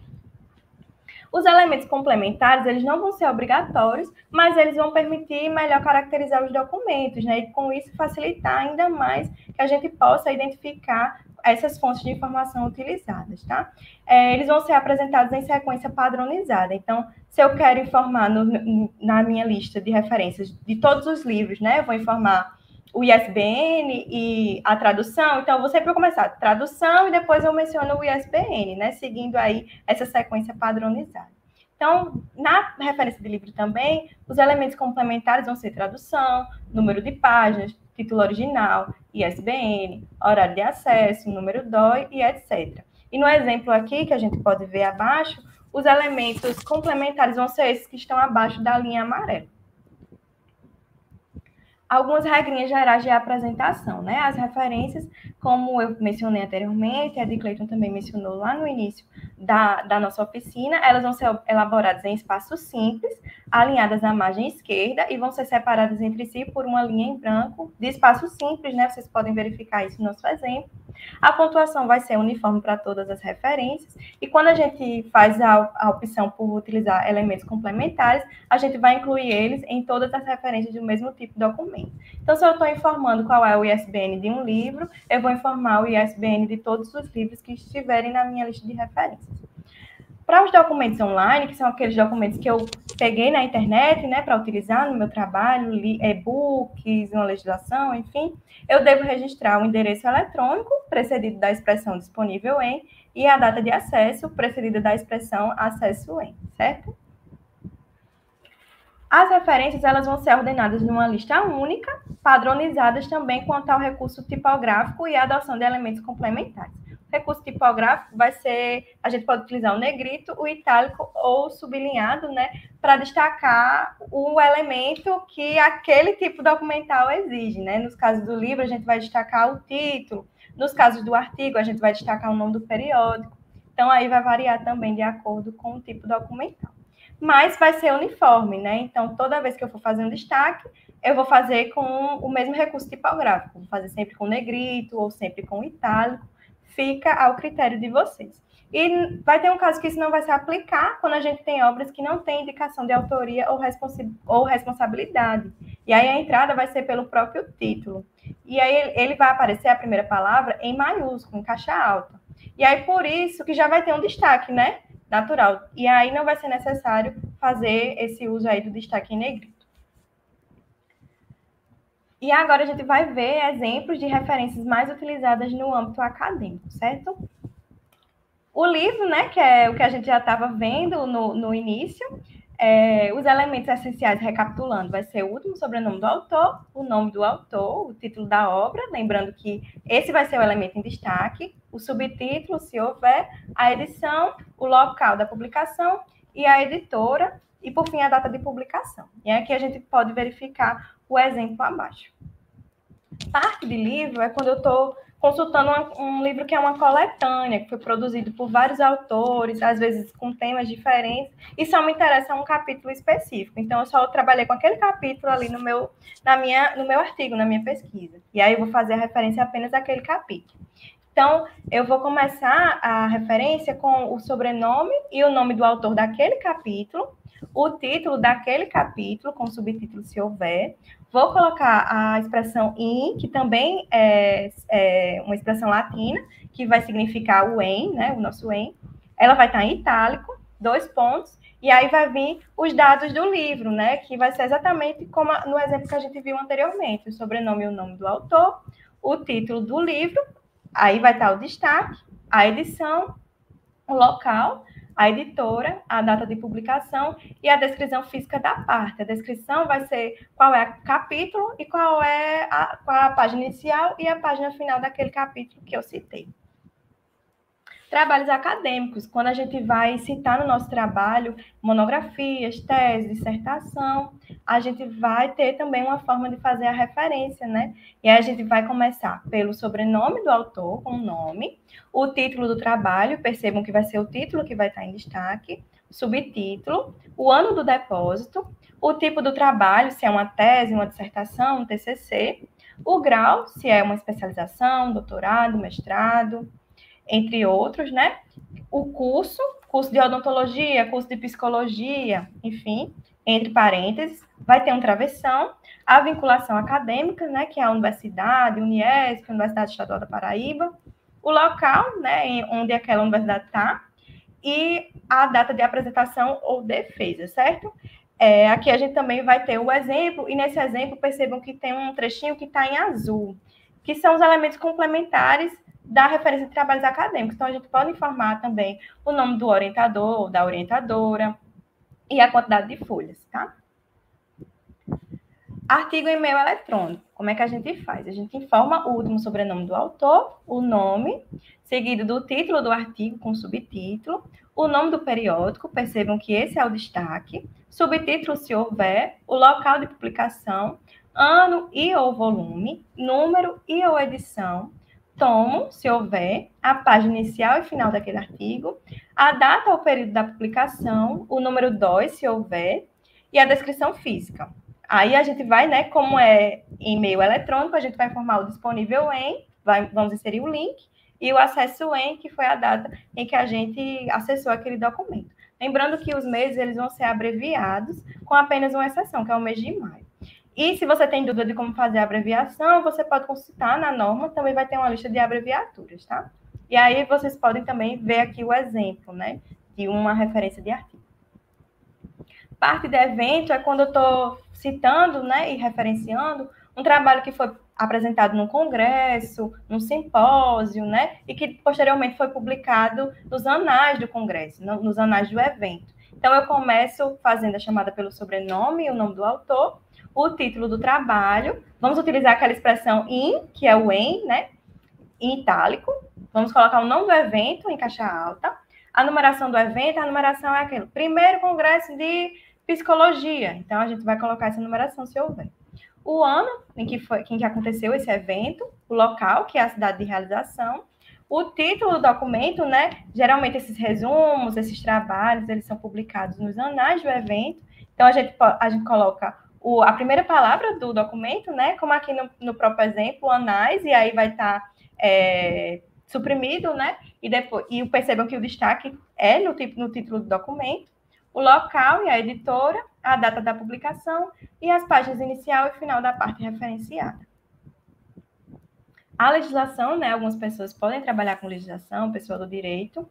S3: Os elementos complementares, eles não vão ser obrigatórios, mas eles vão permitir melhor caracterizar os documentos, né? E com isso facilitar ainda mais que a gente possa identificar essas fontes de informação utilizadas, tá? Eles vão ser apresentados em sequência padronizada. Então, se eu quero informar na minha lista de referências de todos os livros, né? Eu vou informar o ISBN e a tradução, então eu vou sempre começar tradução e depois eu menciono o ISBN, né? Seguindo aí essa sequência padronizada. Então, na referência de livro também, os elementos complementares vão ser tradução, número de páginas, título original, ISBN, horário de acesso, número DOI e etc. E no exemplo aqui, que a gente pode ver abaixo, os elementos complementares vão ser esses que estão abaixo da linha amarela. Algumas regrinhas gerais de apresentação, né? As referências, como eu mencionei anteriormente, a de Cleiton também mencionou lá no início da nossa oficina, elas vão ser elaboradas em espaço simples, alinhadas à margem esquerda e vão ser separadas entre si por uma linha em branco de espaço simples, né? Vocês podem verificar isso no nosso exemplo. A pontuação vai ser uniforme para todas as referências e quando a gente faz a opção por utilizar elementos complementares, a gente vai incluir eles em todas as referências do mesmo tipo de documento. Então, se eu estou informando qual é o ISBN de um livro, eu vou informar o ISBN de todos os livros que estiverem na minha lista de referências. Para os documentos online, que são aqueles documentos que eu peguei na internet, né, para utilizar no meu trabalho, e-books, uma legislação, enfim, eu devo registrar o endereço eletrônico, precedido da expressão disponível em, e a data de acesso, precedida da expressão acesso em, certo? As referências, elas vão ser ordenadas numa lista única, padronizadas também quanto ao recurso tipográfico e a adoção de elementos complementares. O recurso tipográfico vai ser, a gente pode utilizar o negrito, o itálico ou o sublinhado, né, para destacar o elemento que aquele tipo documental exige, né? Nos casos do livro, a gente vai destacar o título, nos casos do artigo, a gente vai destacar o nome do periódico. Então, aí vai variar também de acordo com o tipo documental. Mas vai ser uniforme, né? Então, toda vez que eu for fazer um destaque, eu vou fazer com o mesmo recurso tipográfico. Vou fazer sempre com negrito ou sempre com itálico. Fica ao critério de vocês. E vai ter um caso que isso não vai se aplicar quando a gente tem obras que não têm indicação de autoria ou responsabilidade. E aí a entrada vai ser pelo próprio título. E aí ele vai aparecer a primeira palavra em maiúsculo, em caixa alta. E aí por isso que já vai ter um destaque, né? Natural. E aí não vai ser necessário fazer esse uso aí do destaque em negrito. E agora a gente vai ver exemplos de referências mais utilizadas no âmbito acadêmico, certo? O livro, né, que é o que a gente já estava vendo no início, os elementos essenciais, recapitulando, vai ser o último sobrenome do autor, o nome do autor, o título da obra, lembrando que esse vai ser o elemento em destaque, o subtítulo, se houver, a edição, o local da publicação e a editora, e, por fim, a data de publicação. E aqui a gente pode verificar o exemplo abaixo. Parte de livro é quando eu estou consultando um livro que é uma coletânea, que foi produzido por vários autores, às vezes com temas diferentes, e só me interessa um capítulo específico. Então, eu só trabalhei com aquele capítulo ali no meu artigo, na minha pesquisa. E aí eu vou fazer a referência apenas àquele capítulo. Então, eu vou começar a referência com o sobrenome e o nome do autor daquele capítulo, o título daquele capítulo, com subtítulo se houver. Vou colocar a expressão in, que também é uma expressão latina, que vai significar o em, né, o nosso em. Ela vai estar em itálico, 2 pontos, e aí vai vir os dados do livro, né, que vai ser exatamente como no exemplo que a gente viu anteriormente, o sobrenome e o nome do autor, o título do livro, aí vai estar o destaque, a edição, o local, a editora, a data de publicação e a descrição física da parte. A descrição vai ser qual é o capítulo e qual é a página inicial e a página final daquele capítulo que eu citei. Trabalhos acadêmicos, quando a gente vai citar no nosso trabalho monografias, tese, dissertação, a gente vai ter também uma forma de fazer a referência, né? E aí a gente vai começar pelo sobrenome do autor, com o nome, o título do trabalho, percebam que vai ser o título que vai estar em destaque, subtítulo, o ano do depósito, o tipo do trabalho, se é uma tese, uma dissertação, um TCC, o grau, se é uma especialização, doutorado, mestrado, entre outros, né? O curso de odontologia, curso de psicologia, enfim, entre parênteses, vai ter um travessão, a vinculação acadêmica, né, que é a Universidade, Uniesp, Universidade Estadual da Paraíba, o local, né, onde aquela universidade está, e a data de apresentação ou defesa, certo? Aqui a gente também vai ter o exemplo, e nesse exemplo percebam que tem um trechinho que está em azul, que são os elementos complementares da referência de trabalhos acadêmicos. Então, a gente pode informar também o nome do orientador, da orientadora e a quantidade de folhas, tá? Artigo e e-mail eletrônico. Como é que a gente faz? A gente informa o último sobrenome do autor, o nome, seguido do título do artigo com subtítulo, o nome do periódico, percebam que esse é o destaque, subtítulo se houver, o local de publicação, ano e ou volume, número e ou edição, tomo, se houver, a página inicial e final daquele artigo, a data ou período da publicação, o número 2, se houver, e a descrição física. Aí a gente vai, né, como é e-mail eletrônico, a gente vai informar o disponível em, vamos inserir o link, e o acesso em, que foi a data em que a gente acessou aquele documento. Lembrando que os meses eles vão ser abreviados, com apenas uma exceção, que é o mês de maio. E se você tem dúvida de como fazer a abreviação, você pode consultar na norma, também vai ter uma lista de abreviaturas, tá? E aí vocês podem também ver aqui o exemplo, né, de uma referência de artigo. Parte do evento é quando eu estou citando, né, e referenciando um trabalho que foi apresentado num congresso, num simpósio, né, e que posteriormente foi publicado nos anais do congresso, nos anais do evento. Então, eu começo fazendo a chamada pelo sobrenome e o nome do autor, o título do trabalho, vamos utilizar aquela expressão in, que é o em, né, em itálico, vamos colocar o nome do evento em caixa alta, a numeração do evento, a numeração é aquele primeiro congresso de psicologia, então a gente vai colocar essa numeração se houver. O ano em que aconteceu esse evento, o local, que é a cidade de realização, o título do documento, né? Geralmente esses resumos, esses trabalhos, eles são publicados nos anais do evento, então a gente coloca a primeira palavra do documento, né? Como aqui no próprio exemplo, anais, e aí vai estar suprimido, né? E percebam que o destaque é no título do documento, o local e a editora, a data da publicação e as páginas inicial e final da parte referenciada. A legislação, né? Algumas pessoas podem trabalhar com legislação, pessoa do direito.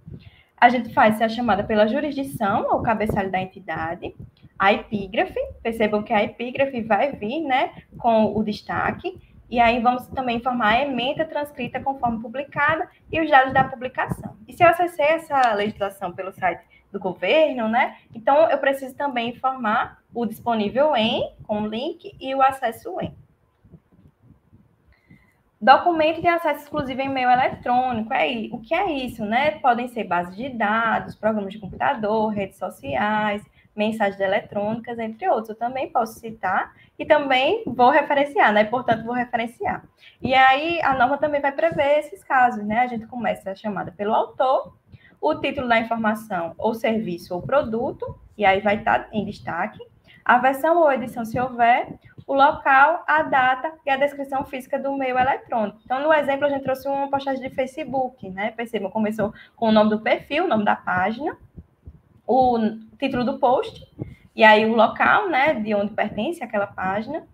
S3: A gente faz a chamada pela jurisdição, ou cabeçalho da entidade. A epígrafe, percebam que a epígrafe vai vir, né, com o destaque. E aí vamos também informar a ementa transcrita conforme publicada e os dados da publicação. E se eu acessei essa legislação pelo site do governo, né? Então, eu preciso também informar o disponível em, com o link, e o acesso em. Documento de acesso exclusivo em e-mail eletrônico. O que é isso, né? Podem ser bases de dados, programas de computador, redes sociais, mensagens eletrônicas, entre outros. Eu também posso citar e também vou referenciar, né? Portanto, vou referenciar. E aí, a norma também vai prever esses casos, né? A gente começa a chamada pelo autor, o título da informação, ou serviço, ou produto, e aí vai estar em destaque, a versão ou edição, se houver, o local, a data e a descrição física do meio eletrônico. Então, no exemplo, a gente trouxe uma postagem de Facebook, né? Percebam, começou com o nome do perfil, o nome da página, o título do post, e aí o local, né, de onde pertence aquela página,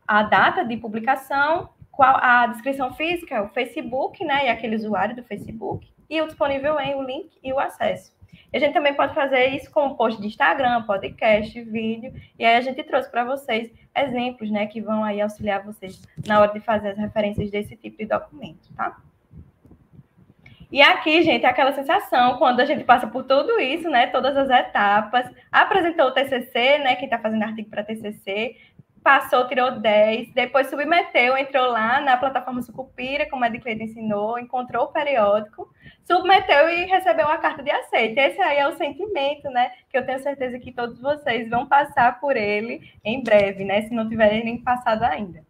S3: a data de publicação, a descrição física, o Facebook, né, e aquele usuário do Facebook, e o disponível em, o link e o acesso. E a gente também pode fazer isso com post de Instagram, podcast, vídeo, e aí a gente trouxe para vocês exemplos, né, que vão aí auxiliar vocês na hora de fazer as referências desse tipo de documento, tá? E aqui, gente, é aquela sensação, quando a gente passa por tudo isso, né, todas as etapas, apresentou o TCC, né, quem está fazendo artigo para TCC, passou, tirou 10, depois submeteu, entrou lá na plataforma Sucupira, como a Edicleide ensinou, encontrou o periódico, submeteu e recebeu uma carta de aceite. Esse aí é o sentimento, né, que eu tenho certeza que todos vocês vão passar por ele em breve, né, se não tiverem nem passado ainda.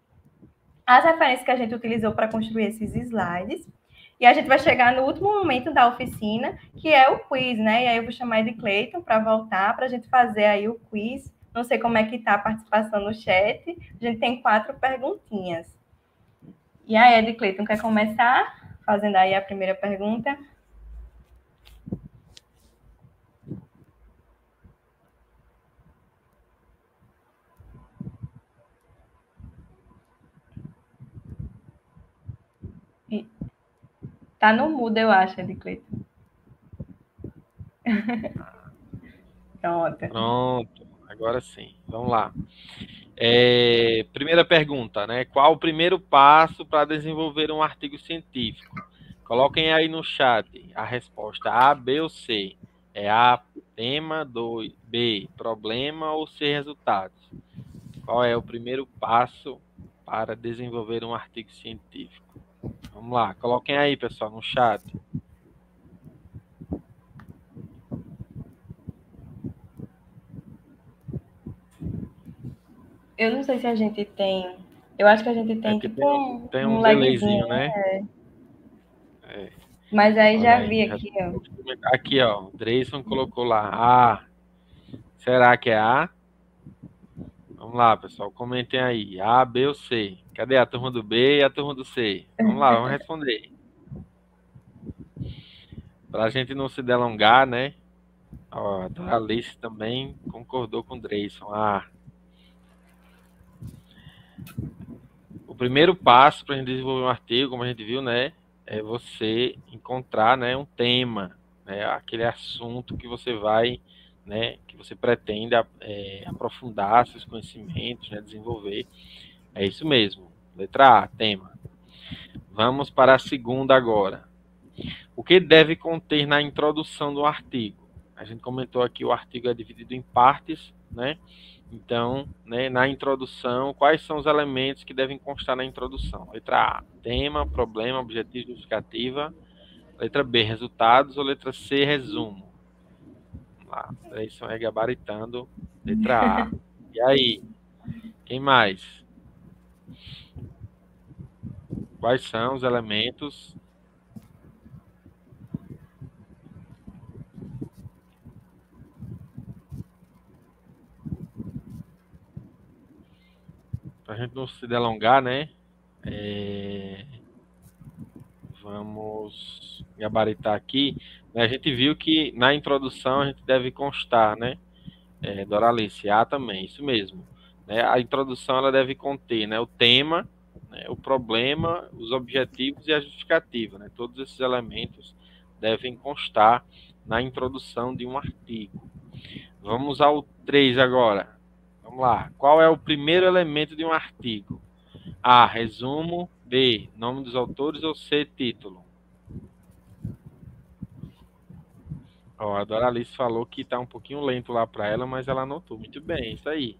S3: As referências que a gente utilizou para construir esses slides, e a gente vai chegar no último momento da oficina, que é o quiz, né, e aí eu vou chamar de Cleiton para voltar, para a gente fazer aí o quiz. Não sei como é que está a participação no chat. A gente tem 4 perguntinhas. E aí, Ed Cleiton, quer começar fazendo aí a primeira pergunta? Tá no mudo, eu acho, Ed Cleiton.
S2: Pronto, agora sim. Vamos lá. Primeira pergunta, né? Qual o primeiro passo para desenvolver um artigo científico? Coloquem aí no chat a resposta A, B ou C. É A, tema, 2, B, problema ou C, resultados. Qual é o primeiro passo para desenvolver um artigo científico? Vamos lá, coloquem aí, pessoal, no chat.
S3: Eu não sei se a gente tem... Eu acho que a gente tem tipo
S2: tem um delayzinho, né?
S3: Mas aí já vi aqui, ó.
S2: Aqui, ó. O Dreyson colocou lá. A. Será que é A? Vamos lá, pessoal, comentem aí. A, B ou C? Cadê a turma do B e a turma do C? Vamos lá, vamos responder. Para a gente não se delongar, né? Ó, a Doralice também concordou com o Dreyson. Ah, o primeiro passo para a gente desenvolver um artigo, como a gente viu, né? É você encontrar, né, um tema, né? Aquele assunto que você vai, né? Que você pretende aprofundar seus conhecimentos, né? Desenvolver. É isso mesmo. Letra A, tema. Vamos para a segunda agora. O que deve conter na introdução do artigo? A gente comentou aqui o artigo é dividido em partes, né? Então, né, na introdução, quais são os elementos que devem constar na introdução? Letra A, tema, problema, objetivo, justificativa. Letra B, resultados. Ou letra C, resumo? Vamos lá, aí estão gabaritando. Letra A. E aí? Quem mais? Quais são os elementos? Para a gente não se delongar, né? Vamos gabaritar aqui. A gente viu que na introdução a gente deve constar, né? Doralice, A também, isso mesmo. Né? A introdução ela deve conter, né, o tema, né, o problema, os objetivos e a justificativa. Né? Todos esses elementos devem constar na introdução de um artigo. Vamos ao 3 agora. Vamos lá. Qual é o primeiro elemento de um artigo? A, resumo. B, nome dos autores. Ou C, título? Ó, a Doralice falou que tá um pouquinho lento lá para ela, mas ela anotou muito bem, isso aí.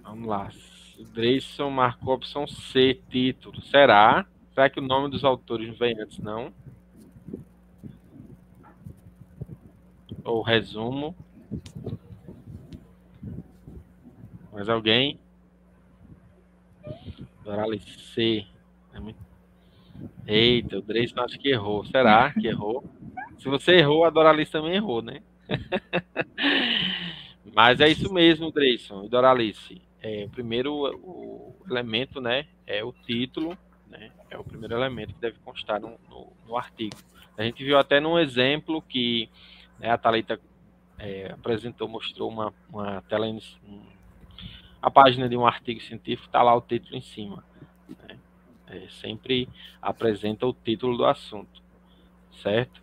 S2: Vamos lá. O Dreyson marcou a opção C, título. Será? Será que o nome dos autores não vem antes, não? Ou resumo? Mais alguém? Doralice C. Eita, o Dreyson acho que errou. Será que errou? Se você errou, a Doralice também errou, né? Mas é isso mesmo, Dreyson e Doralice. O primeiro o elemento, né, é o título, né? É o primeiro elemento que deve constar no artigo. A gente viu até num exemplo que, né, a Thalita apresentou, mostrou uma tela, a página de um artigo científico, está lá o título em cima. Né? Sempre apresenta o título do assunto, certo?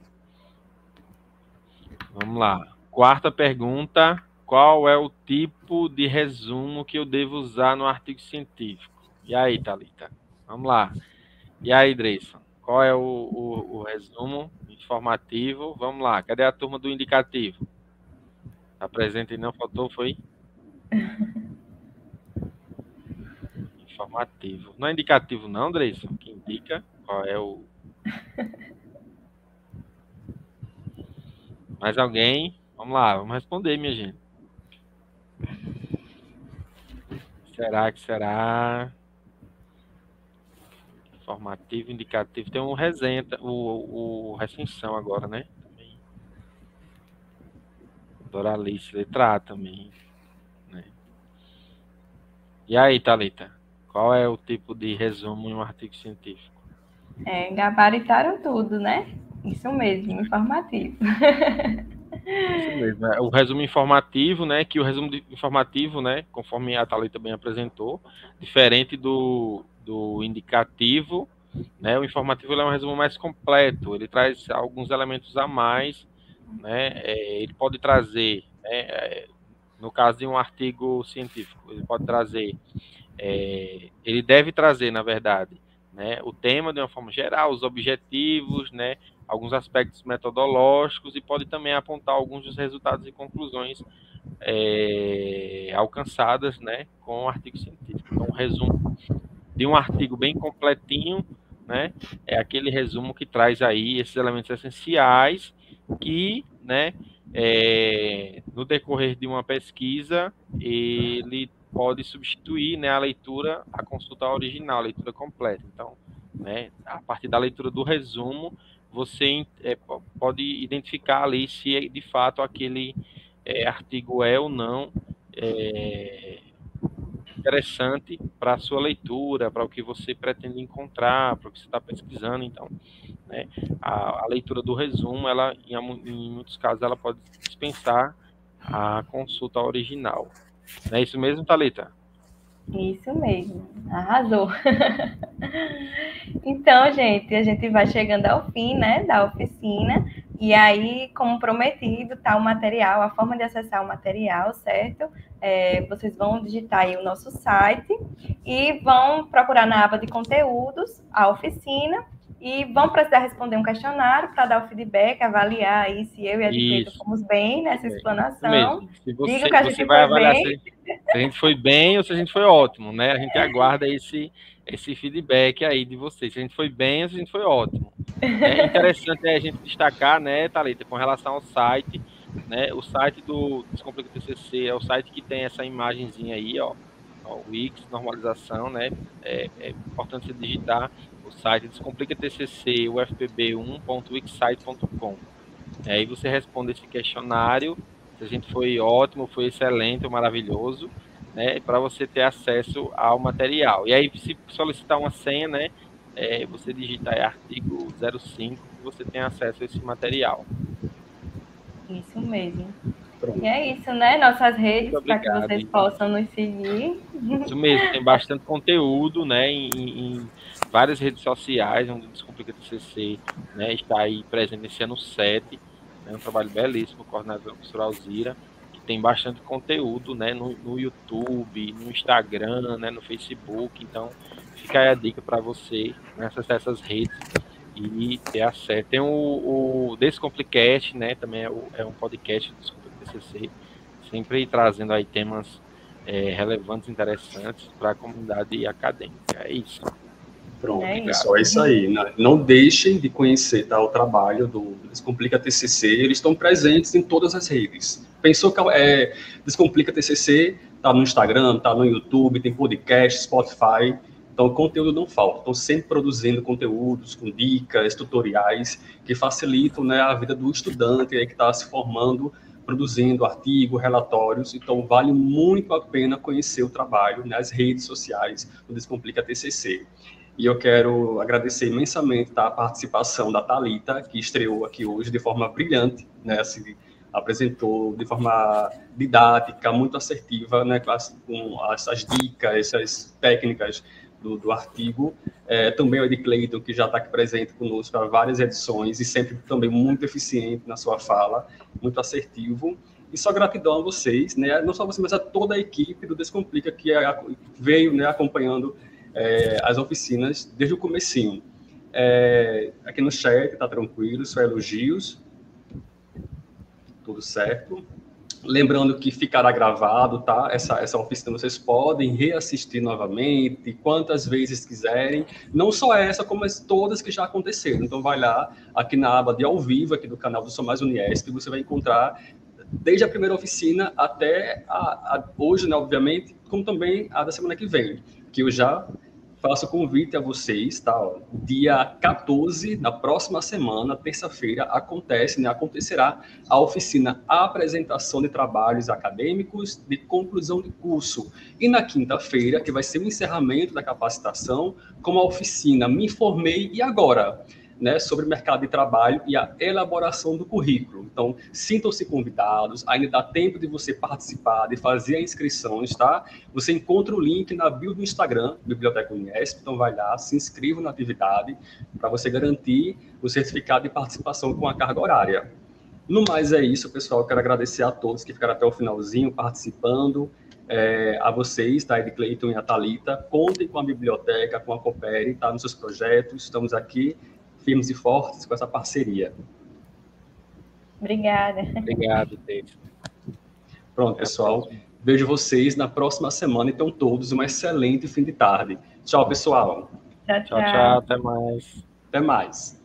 S2: Vamos lá. Quarta pergunta. Qual é o tipo de resumo que eu devo usar no artigo científico? E aí, Thalita? Vamos lá. E aí, Dreyson? Qual é o resumo informativo? Vamos lá. Cadê a turma do indicativo? Tá presente e não faltou, foi? Informativo. Não é indicativo não, Dreyson? Que indica qual é o... Mais alguém? Vamos lá, vamos responder, minha gente. Será que será? Informativo, indicativo. Tem um resenha, o recenção agora, né? Também. Doralice, letra A também. Né? E aí, Thalita? Qual é o tipo de resumo em um artigo científico?
S3: Gabaritaram tudo, né? Isso mesmo, informativo.
S2: Isso mesmo. O resumo informativo, né? Que o resumo informativo, né? Conforme a Thalita bem apresentou, diferente do indicativo, né? O informativo é um resumo mais completo. Ele traz alguns elementos a mais, né? Ele pode trazer, né, no caso de um artigo científico, ele pode trazer, ele deve trazer, na verdade, né, o tema de uma forma geral, os objetivos, né, alguns aspectos metodológicos e pode também apontar alguns dos resultados e conclusões alcançadas, né, com o artigo científico. Então, um resumo de um artigo bem completinho, né, é aquele resumo que traz aí esses elementos essenciais que, né, no decorrer de uma pesquisa, ele pode substituir, né, a leitura, a consulta original, a leitura completa. Então, né, a partir da leitura do resumo, você pode identificar ali se de fato aquele artigo é ou não interessante para a sua leitura, para o que você pretende encontrar, para o que você está pesquisando. Então, né, a leitura do resumo, ela, em muitos casos, ela pode dispensar a consulta original. Não é isso mesmo, Thalita?
S3: Isso mesmo, arrasou. Então, gente, a gente vai chegando ao fim, né, da oficina, e aí, como prometido, tá o material, a forma de acessar o material, certo? Vocês vão digitar aí o nosso site e vão procurar na aba de conteúdos a oficina e vão precisar responder um questionário para dar o feedback, avaliar aí se eu e a Edicleito fomos bem nessa explanação.
S2: Se você vai avaliar se a gente foi bem ou se a gente foi ótimo, né? A gente aguarda esse feedback aí de vocês, se a gente foi bem ou se a gente foi ótimo. É interessante a gente destacar, né, Thalita, com relação ao site, né? O site do Descomplica TCC é o site que tem essa imagenzinha aí, ó, o Wix, normalização, né? É importante você digitar o site Descomplica TCC, ufpb1.wixsite.com. Aí você responde esse questionário, se a gente foi ótimo, foi excelente ou maravilhoso, né, para você ter acesso ao material. E aí, se solicitar uma senha, né, você digita aí artigo 05, que você tem acesso a esse material.
S3: Isso mesmo. Pronto. E é isso, né? Nossas redes, para que vocês possam nos seguir.
S2: Isso mesmo, tem bastante conteúdo, né, em várias redes sociais, onde o Descomplica TCC, né, está aí presente nesse ano 7, né, um trabalho belíssimo, coordenado pela professora Alzira, que tem bastante conteúdo, né, no YouTube, no Instagram, né, no Facebook. Então, fica aí a dica para você, né, acessar essas redes e ter acesso. Tem o Descomplicast, né, também é um podcast do Descomplica TCC, sempre trazendo aí temas relevantes, interessantes para a comunidade acadêmica. É isso.
S1: Pronto, pessoal, é isso aí. Não deixem de conhecer, tá, o trabalho do Descomplica TCC. Eles estão presentes em todas as redes. Pensou que Descomplica TCC tá no Instagram, tá no YouTube, tem podcast, Spotify. Então, o conteúdo não falta. Estão sempre produzindo conteúdos com dicas, tutoriais que facilitam, né, a vida do estudante aí que está se formando, produzindo artigos, relatórios. Então, vale muito a pena conhecer o trabalho nas redes sociais do Descomplica TCC. E eu quero agradecer imensamente, tá, a participação da Thalita, que estreou aqui hoje de forma brilhante, né, se apresentou de forma didática, muito assertiva, né, com essas dicas, essas técnicas do artigo. Também o Edicleito, que já está aqui presente conosco para várias edições e sempre também muito eficiente na sua fala, muito assertivo. E só gratidão a vocês, né, não só vocês, mas a toda a equipe do Descomplica que veio, né, acompanhando as oficinas desde o comecinho. Aqui no chat está tranquilo, só elogios. Tudo certo. Lembrando que ficará gravado, tá? Essa oficina vocês podem reassistir novamente, quantas vezes quiserem. Não só essa, como as todas que já aconteceram. Então, vai lá, aqui na aba de ao vivo, aqui do canal do Somais Uniesp, você vai encontrar desde a primeira oficina até hoje, né, obviamente, como também a da semana que vem, que eu já faço convite a vocês, tá? Dia 14, na próxima semana, terça-feira, acontecerá a oficina Apresentação de Trabalhos Acadêmicos de Conclusão de Curso. E na quinta-feira, que vai ser o encerramento da capacitação, com a oficina Me Informei e Agora, né, sobre o mercado de trabalho e a elaboração do currículo. Então, sintam-se convidados, ainda dá tempo de você participar, de fazer a inscrição, tá? Você encontra o link na bio do Instagram, Biblioteca Uniesp, então vai lá, se inscreva na atividade, para você garantir o certificado de participação com a carga horária. No mais é isso, pessoal, eu quero agradecer a todos que ficaram até o finalzinho participando, a vocês, tá, Edicleito e a Thalita, contem com a biblioteca, com a Coopere, tá, nos seus projetos, estamos aqui, firmes e fortes com essa parceria.
S3: Obrigada.
S2: Obrigado, David.
S1: Pronto, pessoal. Vejo vocês na próxima semana e tenham todos um excelente fim de tarde. Tchau, pessoal.
S3: Tchau,
S2: tchau. Até mais.
S1: Até mais.